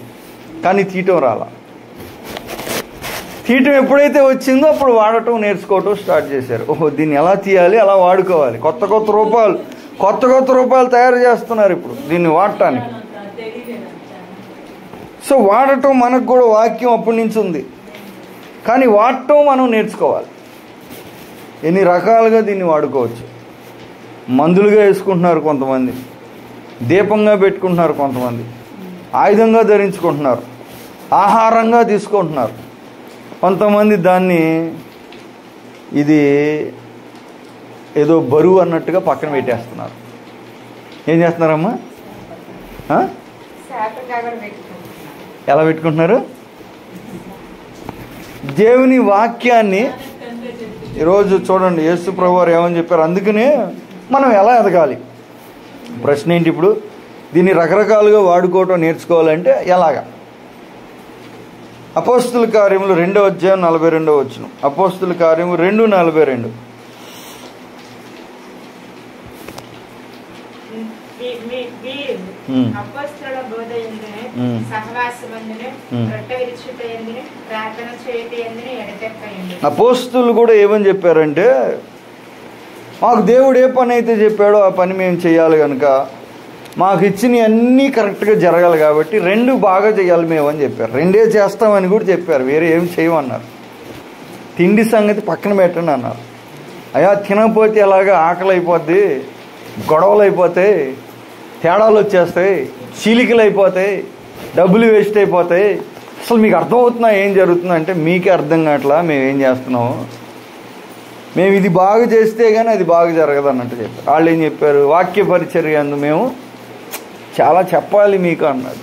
కానీ తీయటం రాలా. తీయటం ఎప్పుడైతే వచ్చిందో అప్పుడు వాడటం నేర్చుకోవటం స్టార్ట్ చేశారు. ఓహో, దీన్ని ఎలా తీయాలి, అలా వాడుకోవాలి. కొత్త రూపాయలు తయారు చేస్తున్నారు ఇప్పుడు దీన్ని వాడటానికి. సో వాడటం మనకు కూడా వాక్యం అప్పటి నుంచి ఉంది, కానీ వాడటం మనం నేర్చుకోవాలి. ఎన్ని రకాలుగా దీన్ని వాడుకోవచ్చు. మందులుగా వేసుకుంటున్నారు కొంతమంది, దీపంగా పెట్టుకుంటున్నారు కొంతమంది, ఆయుధంగా ధరించుకుంటున్నారు, ఆహారంగా తీసుకుంటున్నారు. కొంతమంది దాన్ని ఇది ఏదో బరువు అన్నట్టుగా పక్కన పెట్టేస్తున్నారు. ఏం చేస్తున్నారమ్మా? ఎలా పెట్టుకుంటున్నారు? దేవుని వాక్యాన్ని ఈరోజు చూడండి, యేసు ప్రభు వారు ఏమని చెప్పారు. అందుకనే మనం ఎలా ఎదగాలి? ప్రశ్న ఏంటి ఇప్పుడు? దీన్ని రకరకాలుగా వాడుకోవటం నేర్చుకోవాలంటే ఎలాగా? అపోస్తుల కార్యములు 2వ అధ్యాయం 42వ వచనం. అపోస్తుల కార్యము 2:42. అపోస్తులు కూడా ఏమని చెప్పారంటే, మాకు దేవుడు ఏ పని అయితే చెప్పాడో ఆ పని మేము చేయాలి కనుక మాకు ఇచ్చినవి అన్నీ కరెక్ట్గా జరగాలి కాబట్టి 2 బాగా చేయాలి మేము అని చెప్పారు. 2 చేస్తామని కూడా చెప్పారు, వేరే ఏమి చేయమన్నారు. తిండి సంగతి పక్కన పెట్టండి అన్నారు. అయ్యా తినకపోతే ఎలాగా ఆకలి అయిపోద్ది, గొడవలు అయిపోతాయి, తేడాలు వచ్చేస్తాయి, చీలికలు అయిపోతాయి, డబ్బులు వేస్ట్ అయిపోతాయి. అసలు మీకు అర్థమవుతున్నా ఏం జరుగుతుందంటే? మీకే అర్థం కావట్లా మేము ఏం చేస్తున్నాము. మేము ఇది బాగా చేస్తే కానీ అది బాగా జరగదు అన్నట్టు చెప్పారు. వాళ్ళు ఏం చెప్పారు? వాక్య పరిచర్య అందు మేము చాలా చెప్పాలి మీకు అన్నారు.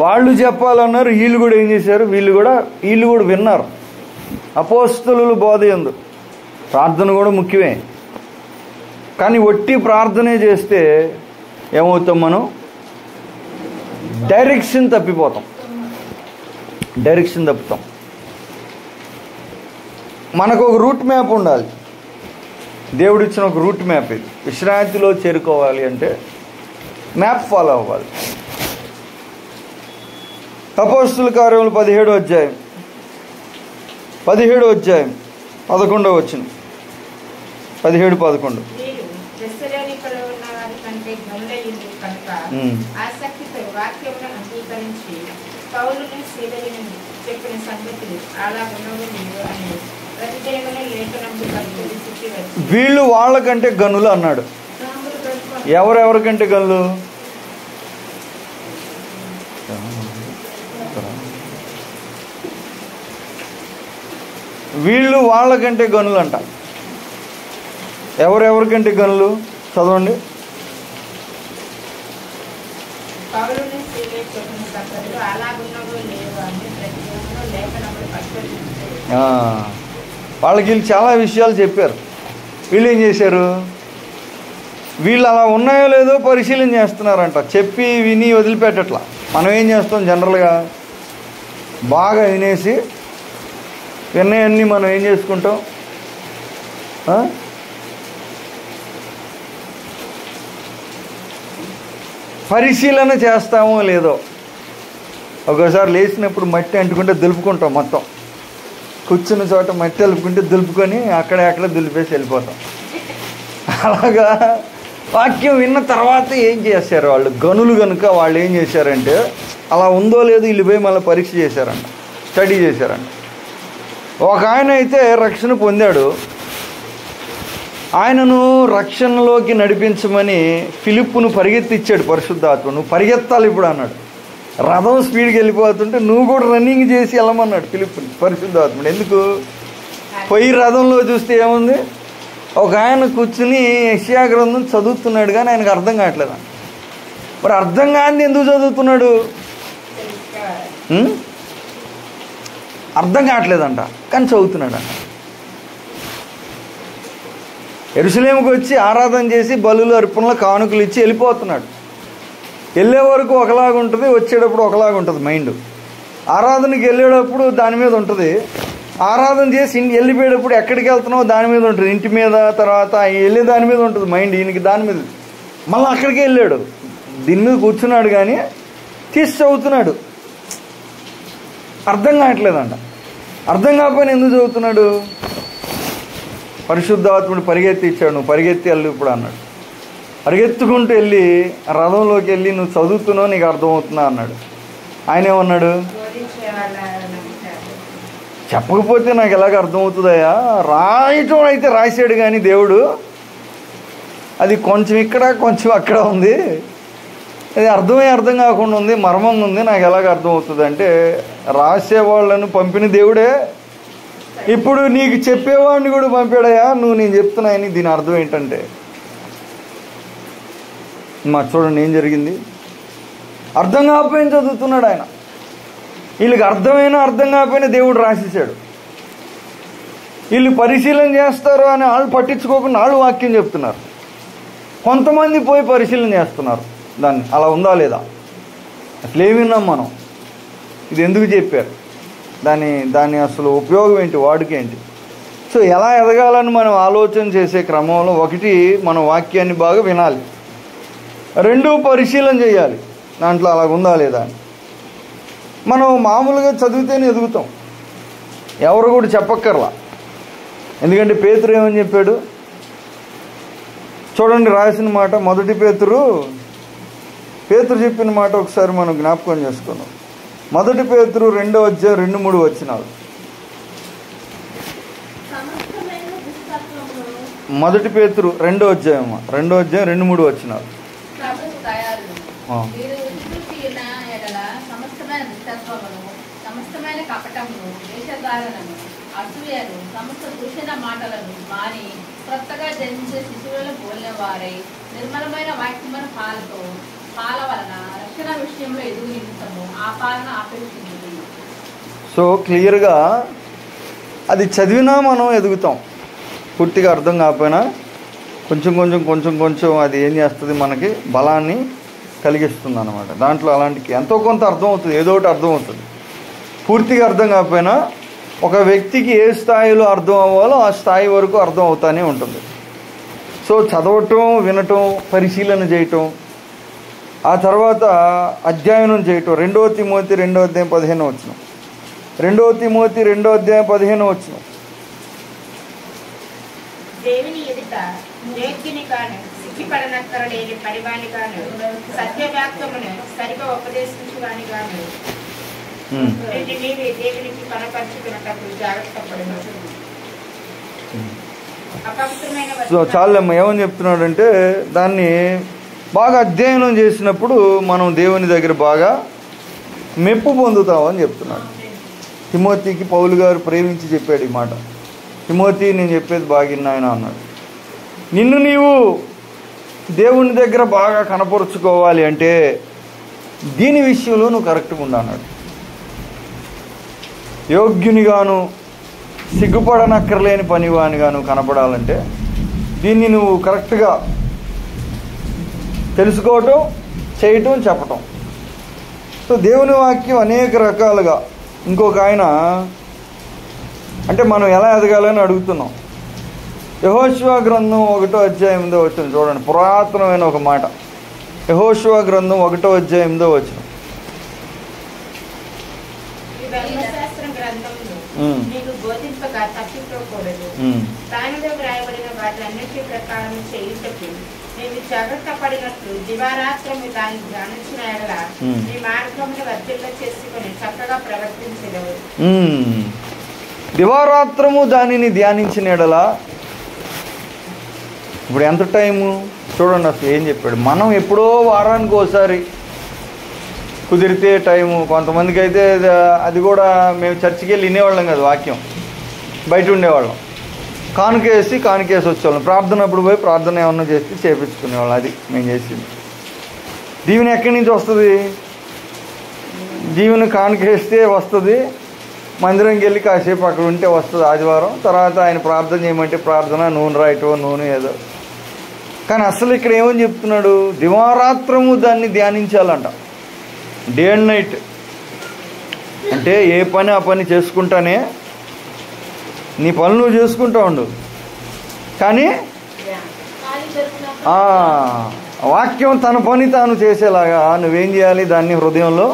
వాళ్ళు చెప్పాలన్నారు, వీళ్ళు కూడా ఏం చేశారు? వీళ్ళు కూడా విన్నారు. అపోస్తలుల బోధ యందు ప్రార్థన కూడా ముఖ్యమే, కానీ ఒట్టి ప్రార్థనే చేస్తే ఏమవుతాం? మనం డైరెక్షన్ తప్పుతాం. మనకు ఒక రూట్ మ్యాప్ ఉండాలి. దేవుడిచ్చిన ఒక రూట్ మ్యాప్. ఇది విశ్రాంతిలో చేరుకోవాలి అంటే మ్యాప్ ఫాలో అవ్వాలి. అపోస్తుల కార్యములు 17వ అధ్యాయం 11వ వచనం. 17-11. ఆసక్తితో వాక్యమును అంగీకరించి పౌలుని సీలయును చెప్పిన సంగతులు అలాగున్నవి లేవు అని ప్రతిదినమును లేఖనములు పరిశోధించి వచ్చి వీళ్ళు వాళ్ళకంటే గనులు అన్నాడు. ఎవరెవరికంటే గనులు? వీళ్ళు వాళ్ళకంటే గనులు అంట. ఎవరెవరికంటే గనులు? చదవండి. పౌలుని సీలయు చెప్పిన సంగతులు అలాగున్నవి లేవు అని ప్రతిదినమును లేఖనములు పరిశోధించి వాళ్ళకి వీళ్ళు చాలా విషయాలు చెప్పారు. వీళ్ళు ఏం చేశారు? వీళ్ళు అలా ఉన్నాయో లేదో పరిశీలన చేస్తున్నారంట. చెప్పి విని వదిలిపెట్టట్లా. మనం ఏం చేస్తాం? జనరల్గా బాగా వినేసి విన్నయన్నీ మనం ఏం చేసుకుంటాం? పరిశీలన చేస్తామో లేదో. ఒకసారి లేచినప్పుడు మట్టి అంటుకుంటే దులుపుకుంటాం. మొత్తం కూర్చున్న చోట మట్టి దులుపుకుంటే దులుపుకొని అక్కడే దులిపేసి వెళ్ళిపోతాం. అలాగా వాక్యం విన్న తర్వాత ఏం చేశారు వాళ్ళు? గనులు కనుక వాళ్ళు ఏం చేశారంటే అలా ఉందో లేదో వీళ్ళు పోయి మళ్ళీ పరీక్ష చేశారంట, స్టడీ చేశారంట. ఒక ఆయన అయితే రక్షణ పొందాడు. ఆయనను రక్షణలోకి నడిపించమని ఫిలిప్పును పరిగెత్తిచ్చాడు పరిశుద్ధాత్మ. నువ్వు పరిగెత్తాలి ఇప్పుడు అన్నాడు. రథం స్పీడ్కి వెళ్ళిపోతుంటే నువ్వు కూడా రన్నింగ్ చేసి వెళ్ళమన్నాడు ఫిలిప్పుని పరిశుద్ధాత్ముడు. ఎందుకు? పోయి రథంలో చూస్తే ఏముంది, ఒక ఆయన కూర్చుని యెషయా గ్రంథం చదువుతున్నాడు, కానీ ఆయనకు అర్థం కావట్లేదు. మరి అర్థం కాని ఎందుకు చదువుతున్నాడు? అర్థం కావట్లేదంట, కానీ చదువుతున్నాడంట. యెరూషలేముకి వచ్చి ఆరాధన చేసి బలులు అర్పణలు కానుకలు ఇచ్చి వెళ్ళిపోతున్నాడు. వెళ్ళే వరకు ఒకలాగా ఉంటుంది, వచ్చేటప్పుడు ఒకలాగా ఉంటుంది మైండ్. ఆరాధనకి వెళ్ళేటప్పుడు దాని మీద ఉంటుంది, ఆరాధన చేసి వెళ్ళిపోయేటప్పుడు ఎక్కడికి వెళ్తున్నావో దాని మీద ఉంటుంది, ఇంటి మీద, తర్వాత వెళ్ళే దాని మీద ఉంటుంది మైండ్. ఈయనకి దాని మీద, మళ్ళీ అక్కడికి వెళ్ళాడు, దీని మీద కూర్చున్నాడు కానీ తీసి చదువుతున్నాడు. అర్థం కావట్లేదంట. అర్థం కాకపోయినా ఎందుకు చదువుతున్నాడు? పరిశుద్ధాత్ముడు పరిగెత్తి ఇచ్చాడు, నువ్వు పరిగెత్తి వెళ్ళు ఇప్పుడు అన్నాడు. పరిగెత్తుకుంటూ వెళ్ళి రథంలోకి వెళ్ళి నువ్వు చదువుతున్నావు, నీకు అర్థమవుతున్నా అన్నాడు. ఆయన ఏమన్నాడు? చెప్పకపోతే నాకు ఎలాగ అర్థమవుతుందయ్యా, రాయటం అయితే రాశాడు కానీ దేవుడు, అది కొంచెం ఇక్కడ కొంచెం అక్కడ ఉంది, అది అర్థం కాకుండా ఉంది, మర్మంగా ఉంది, నాకు ఎలాగ అర్థమవుతుంది అంటే, రాసేవాళ్ళను పంపిన దేవుడే ఇప్పుడు నీకు చెప్పేవాడిని కూడా పంపాడయా, నువ్వు నేను చెప్తున్నాయని. దీని అర్థం ఏంటంటే, మా చూడండి ఏం జరిగింది. అర్థం కాకపోయినా చదువుతున్నాడు ఆయన. వీళ్ళకి అర్థమైనా అర్థం కాకపోయినా దేవుడు రాసేసాడు. వీళ్ళు పరిశీలన చేస్తారు అని వాళ్ళు పట్టించుకోకుండా వాళ్ళు వాక్యం చెప్తున్నారు. కొంతమంది పోయి పరిశీలన చేస్తున్నారు దాన్ని, అలా ఉందా లేదా, అసలు ఏమి విన్నాం మనం, ఇది ఎందుకు చెప్పారు, దాని అసలు ఉపయోగం ఏంటి, వాడుకేంటి. సో ఎలా ఎదగాలని మనం ఆలోచన చేసే క్రమంలో, ఒకటి మనం వాక్యాన్ని బాగా వినాలి, రెండు పరిశీలన చేయాలి దాంట్లో అలాగ ఉందా లేదా అని. మనం మామూలుగా చదివితేనే ఎదుగుతాం, ఎవరు కూడా చెప్పక్కర్లా. ఎందుకంటే పేతురు ఏమని చెప్పాడు చూడండి, రాసిన మాట, మొదటి పేతురు చెప్పిన మాట ఒకసారి మనం జ్ఞాపకం చేసుకున్నాం. మొదటి పేతురు 2వ అధ్యాయం 2-3 వచనాలు. మొదటి పేతురు 2వ అధ్యాయం 2-3 వచనాలు. సమస్తమైన కపటమును, వేషధారణను, అసూయను, సమస్త దూషణ మాటలను మాని క్రొత్తగా జన్మించే శిశువులను పోలిన వారై నిర్మలమైన వాక్యమైన పాల వలన రక్షణ విషయంలో ఎదుగు నిమిత్తము ఆ పాలన ఆపేక్షించింది. సో క్లియర్గా అది చదివినా మనం ఎదుగుతాం, పూర్తిగా అర్థం కాకపోయినా కొంచెం అది ఏం చేస్తుంది, మనకి బలాన్ని కలిగిస్తుంది అన్నమాట. దాంట్లో అలాంటి ఎంతో కొంత అర్థం అవుతుంది, ఏదో ఒకటి అర్థం అవుతుంది. పూర్తిగా అర్థం కాకపోయినా ఒక వ్యక్తికి ఏ స్థాయిలో అర్థం అవ్వాలో ఆ స్థాయి వరకు అర్థం అవుతానే ఉంటుంది. సో చదవటం, వినటం, పరిశీలన చేయటం, ఆ తర్వాత అధ్యయనం చేయటం. 2వ తిమోతి 2వ అధ్యాయం 15 వచనం. 2వ తిమోతి 2వ అధ్యాయం 15 వచనం. దేవుని ఎదుట నేర్చుని కాను, సిగ్గుపడనక్కరలేని పనివాని కాను, సత్యవాక్యమును సరిగా ఉపదేశించువాని కాను, దేవునికి కనపరుచుకున్నప్పుడు జాగ్రత్త పడను. సో చాలమ్మ ఏమని చెప్తున్నాడంటే, దాన్ని బాగా అధ్యయనం చేసినప్పుడు మనం దేవుని దగ్గర బాగా మెప్పు పొందుతామని చెప్తున్నాడు. తిమోతికి పౌలు గారు ప్రేమించి చెప్పాడు ఈ మాట. తిమోతి, నేను చెప్పేది బాగా విన్నాయన అన్నాడు. నిన్ను నీవు దేవుని దగ్గర బాగా కనపరుచుకోవాలి అంటే దీని విషయంలో నువ్వు కరెక్ట్గా ఉండు అన్నాడు. యోగ్యునిగాను, సిగ్గుపడనక్కర్లేని పనివానిగాను కనపడాలంటే దీన్ని నువ్వు కరెక్ట్గా తెలుసుకోవటం, చేయటం, చెప్పటం. సో దేవుని వాక్యం అనేక రకాలుగా. ఇంకొక ఆయన అంటే మనం ఎలా ఎదగాలని అడుగుతున్నాం. యెహోషువ గ్రంథం 1వ అధ్యాయం 8వ వచనం చూడండి, పురాతనమైన ఒక మాట. యెహోషువ గ్రంథం 1వ అధ్యాయం 8వ వచనం. ధర్మశాస్త్రం గ్రంథమును నీకు బోధింపగా తప్పిపోకూడదు. దానిలో వ్రాయబడిన వాటిలన్నిటి ప్రకారం చేయుటకు నీవు జాగ్రత్త పడినట్లు దివారాత్రము దాన్ని ధ్యానించిన ఎడల నీ మార్గమును వర్ధిల్ల చేసుకుని చక్కగా ప్రవర్తించగలవు. దివారాత్రము దానిని ధ్యానించిన ఎడలా. ఇప్పుడు ఎంత టైము చూడండి, అసలు ఏం చెప్పాడు. మనం ఎప్పుడో వారానికి ఒకసారి కుదిరితే టైము. కొంతమందికి అయితే అది కూడా మేము చర్చికి వెళ్ళి వినేవాళ్ళం కదా, వాక్యం బయట ఉండేవాళ్ళం. కానుకేసి వచ్చేవాళ్ళం. ప్రార్థన అప్పుడు పోయి ప్రార్థన ఏమన్నా చేసి చేపించుకునేవాళ్ళం. అది మేము చేసింది. దీవెన ఎక్కడి నుంచి వస్తుంది? దీవెన కానుకేస్తే వస్తుంది, మందిరంకి వెళ్ళి కాసేపు అక్కడ ఉంటే వస్తుంది ఆదివారం. తర్వాత ఆయన ప్రార్థన చేయమంటే ప్రార్థన, నూనె రాయటో నూనె ఏదో. కానీ అసలు ఇక్కడ ఏమని చెప్తున్నాడు? దివారాత్రము దాన్ని ధ్యానించాలంట, డే అండ్ నైట్. అంటే ఏ పని ఆ పని చేసుకుంటానే, నీ పనులు నువ్వు చేసుకుంటా ఉండు, కానీ వాక్యం తన పని తాను చేసేలాగా నువ్వేం చేయాలి? దాన్ని హృదయంలో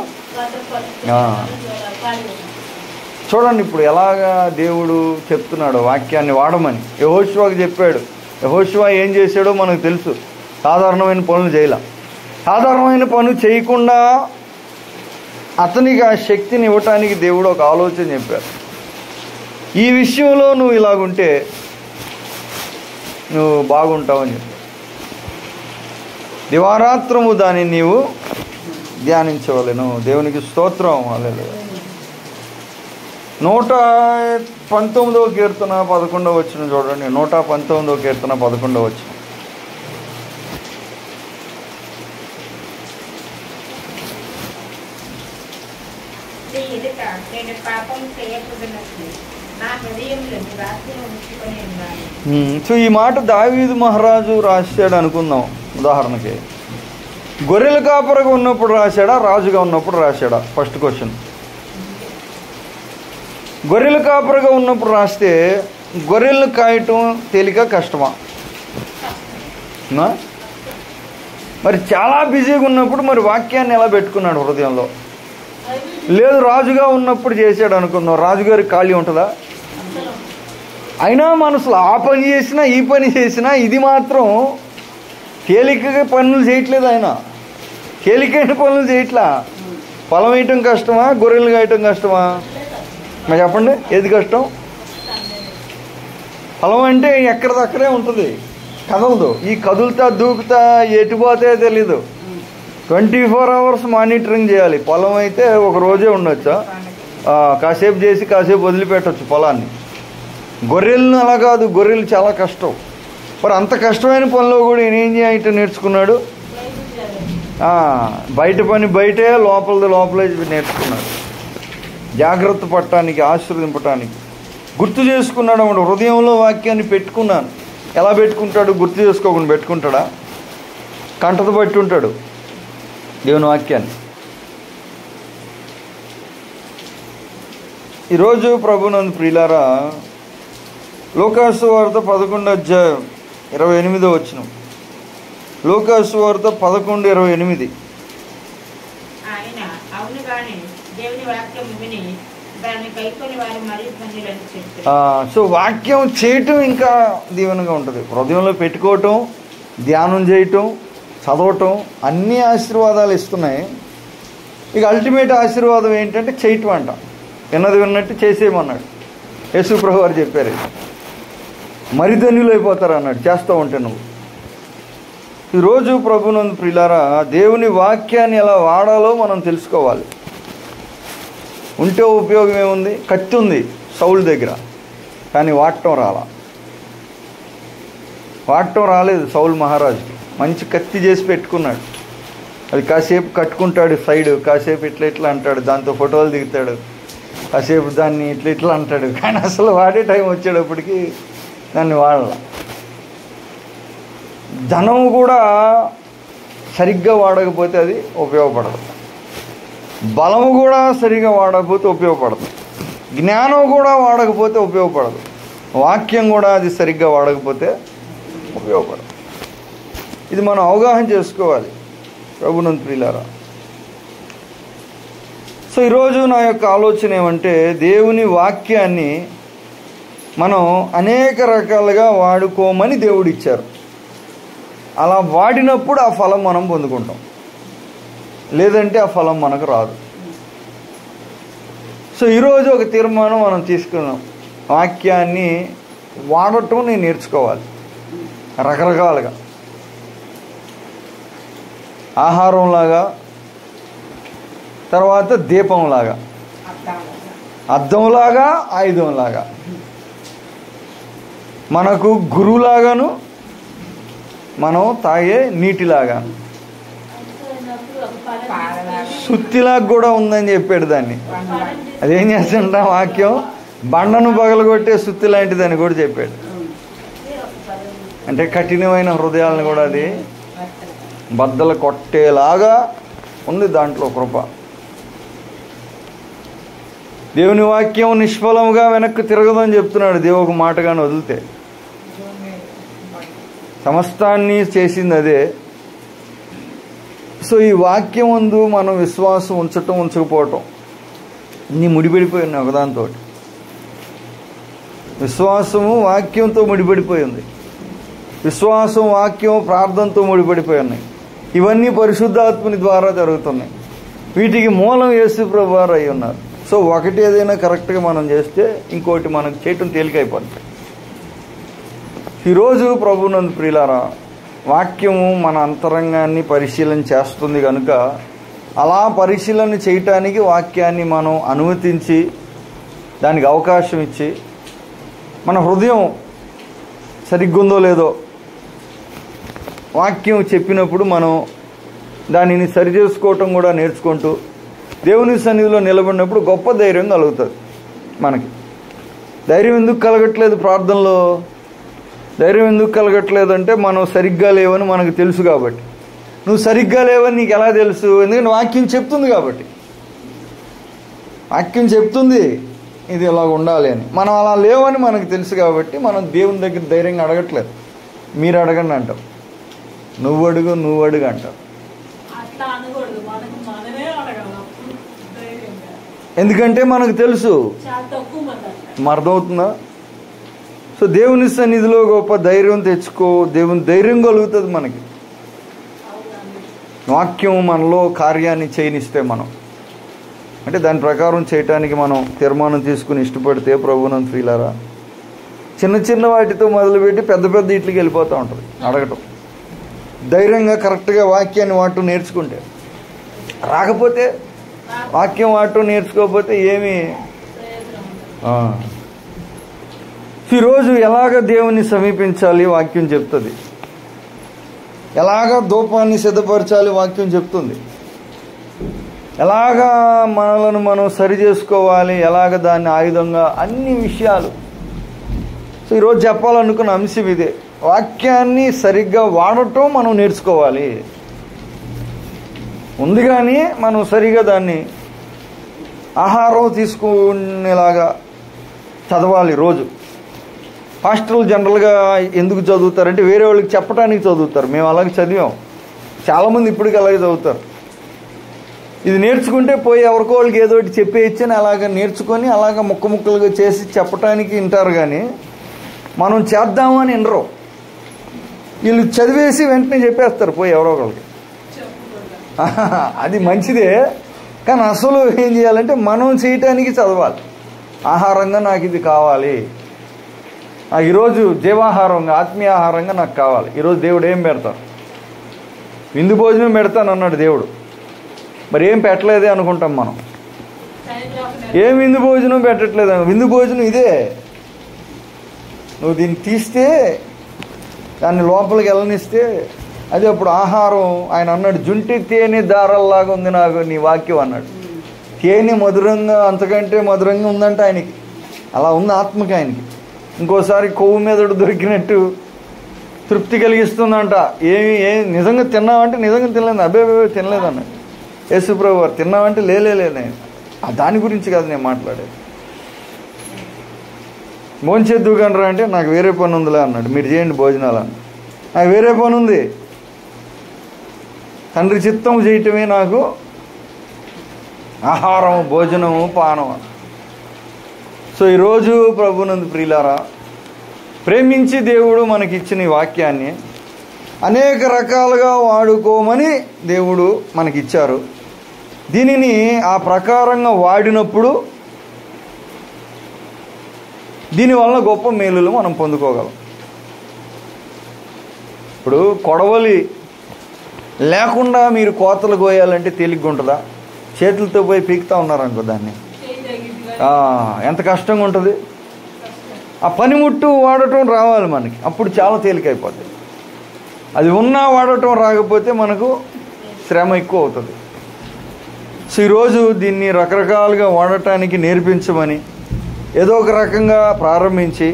చూడండి. ఇప్పుడు ఎలాగా దేవుడు చెప్తున్నాడు వాక్యాన్ని వాడమని. యెహోషువకు చెప్పాడు. యెహోషువ ఏం చేశాడో మనకు తెలుసు. సాధారణమైన పనులు చేయాల. సాధారణమైన పనులు చేయకుండా అతనికి ఆ శక్తిని ఇవ్వటానికి దేవుడు ఒక ఆలోచన చెప్పారు. ఈ విషయంలో నువ్వు ఇలాగుంటే నువ్వు బాగుంటావని చెప్పారు. దివారాత్రము దాన్ని నీవు ధ్యానించవలెను. దేవునికి స్తోత్రం. హల్లెలూయా. 119వ కీర్తన 11వ వచనం చూడండి. 119వ కీర్తన 11వ వచనం. నేను పాపం చేయకూడనట్లు నా హృదయంలో రాత్రి ఉంచుకొని ఉన్నాను. సో ఈ మాట దావీదు మహారాజు రాశాడు అనుకుందాం. ఉదాహరణకి గొర్రెల కాపరగా ఉన్నప్పుడు రాశాడా, రాజుగా ఉన్నప్పుడు రాశాడా? First question. గొర్రెల కాపరగా ఉన్నప్పుడు రాస్తే గొర్రెలను కాయటం తేలిక కష్టమా? మరి చాలా బిజీగా ఉన్నప్పుడు మరి వాక్యాన్ని ఎలా పెట్టుకున్నాడు హృదయంలో? లేదు, రాజుగా ఉన్నప్పుడు చేశాడు అనుకుందాం. రాజుగారికి ఖాళీ ఉంటుందా? అయినా మనసులో ఆ పని చేసినా ఈ పని చేసినా ఇది మాత్రం తేలికగా పనులు చేయట్లేదు. ఆయన తేలికైన పనులు చేయట్లా. పొలం వేయటం కష్టమా, గొర్రెలు కాయటం కష్టమా? మరి చెప్పండి, ఏది కష్టం? పొలం అంటే ఎక్కడిదక్కడే ఉంటుంది, కదలదు. ఈ కదులుతా దూకుతా ఎటు పోతే తెలీదు. 24 hours మానిటరింగ్ చేయాలి. పొలం అయితే ఒక రోజే ఉండొచ్చా, కాసేపు చేసి కాసేపు వదిలిపెట్టవచ్చు పొలాన్ని. గొర్రెలను అలా కాదు, గొర్రెలు చాలా కష్టం. మరి అంత కష్టమైన పనిలో కూడా ఈయన ఏం చేయటం నేర్చుకున్నాడు? బయట పని బయటే, లోపలది లోపలే నేర్చుకున్నాడు. జాగ్రత్త పడటానికి, ఆశీర్వదింపటానికి గుర్తు చేసుకున్నాడు అన్నమాట. హృదయంలో వాక్యాన్ని పెట్టుకున్నాను. ఎలా పెట్టుకుంటాడు? గుర్తు చేసుకోకుండా పెట్టుకుంటాడా? కంటతో పట్టి ఉంటాడు దేవుని వాక్యాన్ని. ఈరోజు ప్రభునందు ప్రియులారా, లూకాసు వార్త 11:28 వచనం. లూకాసు వార్త 11:28. ఆయన అవును గాని దేవుని వాక్యం విని దాన్ని కైకొని వారు మరీ ధన్యులని చెప్పారు. సో వాక్యం చేయటం ఇంకా దీవెనగా ఉంటుంది. హృదయంలో పెట్టుకోవటం, ధ్యానం చేయటం, చదవటం అన్ని ఆశీర్వాదాలు ఇస్తున్నాయి. ఇక అల్టిమేట్ ఆశీర్వాదం ఏంటంటే చేయటం అంట. విన్నది విన్నట్టు చేసేయమన్నాడు యేసు ప్రభు వారు చెప్పారు. మరి ధన్యులు అయిపోతారు అన్నాడు చేస్తూ ఉంటే నువ్వు. ఈరోజు ప్రభునందు ప్రియులారా, దేవుని వాక్యాన్ని ఎలా వాడాలో మనం తెలుసుకోవాలి. ఉంటే ఉపయోగం ఏముంది? కత్తి ఉంది సౌలు దగ్గర, కానీ వాడటం రాలేదు సౌలు మహారాజుకి. మంచి కత్తి చేసి పెట్టుకున్నాడు. అది కాసేపు కట్టుకుంటాడు సైడ్, కాసేపు ఇట్లా అంటాడు, దాంతో ఫోటోలు దిగుతాడు, కాసేపు దాన్ని ఇట్లా అంటాడు. కానీ అసలు వాడే టైం వచ్చేటప్పటికి దాన్ని వాడాల. ధనం కూడా సరిగ్గా వాడకపోతే అది ఉపయోగపడదు. బలము కూడా సరిగ్గా వాడకపోతే ఉపయోగపడదు. జ్ఞానం కూడా వాడకపోతే ఉపయోగపడదు. వాక్యం కూడా అది సరిగ్గా వాడకపోతే ఉపయోగపడదు. ఇది మనం అవగాహన చేసుకోవాలి ప్రభునందు ప్రియులారా. సో ఈరోజు నా యొక్క ఆలోచన ఏమంటే, దేవుని వాక్యాన్ని మనం అనేక రకాలుగా వాడుకోమని దేవుడు ఇచ్చారు. అలా వాడినప్పుడు ఆ ఫలం మనం పొందుకుంటాం, లేదంటే ఆ ఫలం మనకు రాదు. సో ఈరోజు ఒక తీర్మానం మనం తీసుకున్నాం. వాక్యాన్ని వాడటం నేను నేర్చుకోవాలి రకరకాలుగా. ఆహారంలాగా, తర్వాత దీపంలాగా, అద్దంలాగా, ఆయుధంలాగా, మనకు గురువులాగాను, మనం తాగే నీటిలాగాను, సుత్తిలాగా కూడా ఉందని చెప్పాడు దాన్ని. అదేం చేస్తుంటా వాక్యం, బండను పగలగొట్టే సుత్తి లాంటిదని కూడా చెప్పాడు. అంటే కఠినమైన హృదయాలను కూడా అది బద్దలు కొట్టేలాగా ఉంది దాంట్లో కృప. దేవుని వాక్యం నిష్ఫలముగా వెనక్కి తిరగదని చెప్తున్నాడు. దేవుని మాటగానే వదిలితే సమస్తాన్ని చేసింది అదే. సో ఈ వాక్యం ముందు మనం విశ్వాసం ఉంచటం ఉంచకపోవటం అన్నీ ముడిపడిపోయి ఉన్నాయి ఒకదానితో. విశ్వాసము వాక్యంతో ముడిపడిపోయింది, విశ్వాసం వాక్యం ప్రార్థనతో ముడిపడిపోయి ఉన్నాయి. ఇవన్నీ పరిశుద్ధాత్మని ద్వారా జరుగుతున్నాయి. వీటికి మూలం యేసుప్రభువు వారు అయి ఉన్నారు. సో ఒకటి ఏదైనా కరెక్ట్గా మనం చేస్తే ఇంకోటి మనకు చేయటం తేలికైపోతుంది. ఈరోజు ప్రభునందు ప్రియులారా, వాక్యము మన అంతరంగాన్ని పరిశీలన చేస్తుంది కనుక అలా పరిశీలన చేయటానికి వాక్యాన్ని మనం అనుమతించి దానికి అవకాశం ఇచ్చి మన హృదయం సరిగ్గుందో లేదో వాక్యం చెప్పినప్పుడు మనం దానిని సరిచేసుకోవటం కూడా నేర్చుకుంటూ దేవుని సన్నిధిలో నిలబడినప్పుడు గొప్ప ధైర్యం కలుగుతుంది. మనకి ధైర్యం ఎందుకు కలగట్లేదు? ప్రార్థనలో ధైర్యం ఎందుకు కలగట్లేదంటే మనం సరిగ్గా లేవని మనకు తెలుసు కాబట్టి. నువ్వు సరిగ్గా లేవని నీకు ఎలా తెలుసు? ఎందుకంటే వాక్యం చెప్తుంది కాబట్టి. వాక్యం చెప్తుంది ఇది ఇలా ఉండాలి అని. మనం అలా లేవని మనకు తెలుసు కాబట్టి మనం దేవుని దగ్గర ధైర్యంగా అడగట్లేదు. మీరు అడగండి అంటాం, నువ్వు అడుగు అంటాం. ఎందుకంటే మనకు తెలుసు. అర్థమవుతుందా? సో దేవుని సన్నిధిలో గొప్ప ధైర్యం తెచ్చుకో. దేవుని ధైర్యం కలుగుతుంది మనకి. వాక్యం మనలో కార్యాన్ని చేయనిస్తే మనం అంటే దాని ప్రకారం చేయటానికి మనం తీర్మానం తీసుకుని ఇష్టపడితే ప్రభువునందు ప్రియులారా, చిన్న చిన్న వాటితో మొదలుపెట్టి పెద్ద పెద్ద ఇట్లకి వెళ్ళిపోతూ ఉంటుంది అడగటం. ధైర్యంగా కరెక్ట్గా వాక్యాన్ని వాడటం నేర్చుకుంటే, రాకపోతే వాక్యం వాడటం నేర్చుకోకపోతే ఏమి. ఈరోజు ఎలాగ దేవుని సమీపించాలి వాక్యం చెప్తుంది, ఎలాగ ధూపాన్ని సిద్ధపరచాలి వాక్యం చెప్తుంది, ఎలాగా మనలను మనం సరి చేసుకోవాలి, ఎలాగ దాన్ని ఆయుధంగా, అన్ని విషయాలు. సో ఈరోజు చెప్పాలనుకున్న అంశం ఇదే. వాక్యాన్ని సరిగ్గా వాడటం మనం నేర్చుకోవాలి. ఉంది కానీ మనం సరిగా దాన్ని ఆహారం తీసుకునేలాగా చదవాలి రోజు. పాస్టర్లు జనరల్గా ఎందుకు చదువుతారంటే వేరే వాళ్ళకి చెప్పడానికి చదువుతారు. మేము అలాగే చదివాం. చాలామంది ఇప్పటికీ అలాగే చదువుతారు. ఇది నేర్చుకుంటే పోయి ఎవరికో వాళ్ళకి ఏదో ఒకటి చెప్పేయచ్చని అలాగ నేర్చుకొని అలాగ ముక్క ముక్కలుగా చేసి చెప్పడానికి వింటారు. కానీ మనం చేద్దామని వినరు. వీళ్ళు చదివేసి వెంటనే చెప్పేస్తారు పోయి ఎవరో ఒకరికి. అది మంచిదే, కానీ అసలు ఏం చేయాలంటే మనం చేయటానికి చదవాలి. ఆహారంగా నాకు ఇది కావాలి, ఈరోజు జీవాహారంగా ఆత్మీయ ఆహారంగా నాకు కావాలి. ఈరోజు దేవుడు ఏం పెడతారు? విందు భోజనం పెడతాను అన్నాడు దేవుడు. మరి ఏం పెట్టలేదే అనుకుంటాం మనం. ఏం విందు భోజనం పెట్టట్లేదు. విందు భోజనం ఇదే. నువ్వు దీన్ని తీస్తే, దాన్ని లోపలికి వెళ్ళనిస్తే అది అప్పుడు ఆహారం. ఆయన అన్నాడు, జుంటి తేనె దారల్లాగా ఉంది నాకు నీ వాక్యం అన్నాడు. తేనె మధురంగా, అంతకంటే మధురంగా ఉందంట ఆయనకి. అలా ఉంది ఆత్మకి ఆయనకి. ఇంకోసారి కొవ్వు మీదడు దొరికినట్టు తృప్తి కలిగిస్తుందంట. ఏమి నిజంగా తిన్నావంటే నిజంగా తినలేదు, అబ్బే తినలేదన్నాడు యేసుప్రభు వారు. తిన్నావంటే లేలేదు. దాని గురించి కాదు నేను మాట్లాడేది. భోంచేద్దు కనరా అంటే నాకు వేరే పని ఉందిలే అన్నాడు. మీరు చేయండి భోజనాలు అన్న. నాకు వేరే పని ఉంది, తండ్రి చిత్తం చేయటమే నాకు ఆహారం, భోజనము, పానం. సో ఈరోజు ప్రభునందు ప్రియులారా, ప్రేమించి దేవుడు మనకిచ్చిన ఈ వాక్యాన్ని అనేక రకాలుగా వాడుకోమని దేవుడు మనకిచ్చారు. దీనిని ఆ ప్రకారంగా వాడినప్పుడు దీనివల్ల గొప్ప మేలులు మనం పొందుకోగలం. ఇప్పుడు కొడవలి లేకుండా మీరు కోతలు కోయాలంటే తేలిగ్గా ఉంటుందా? చేతులతో పోయి పీకుతా ఉన్నారనుకో దాన్ని, ఎంత కష్టంగా ఉంటుంది. ఆ పనిముట్టు వాడటం రావాలి మనకి, అప్పుడు చాలా తేలికైపోతుంది. అది ఉన్నా వాడటం రాకపోతే మనకు శ్రమ ఎక్కువ అవుతుంది. సో ఈరోజు దీన్ని రకరకాలుగా వాడటానికి నేర్పించమని, ఏదో ఒక రకంగా ప్రారంభించి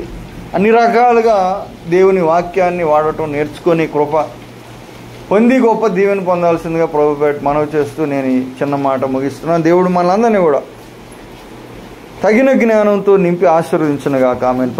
అన్ని రకాలుగా దేవుని వాక్యాన్ని వాడటం నేర్చుకొని కృప పొంది గొప్ప దీవెన పొందాల్సిందిగా ప్రభుపేట మనవి చేస్తూ నేను ఈ చిన్న మాట ముగిస్తున్నాను. దేవుడు మనందరినీ కూడా తగిన జ్ఞానంతో నింపి ఆశీర్వదించునుగాక. ఆమేన్.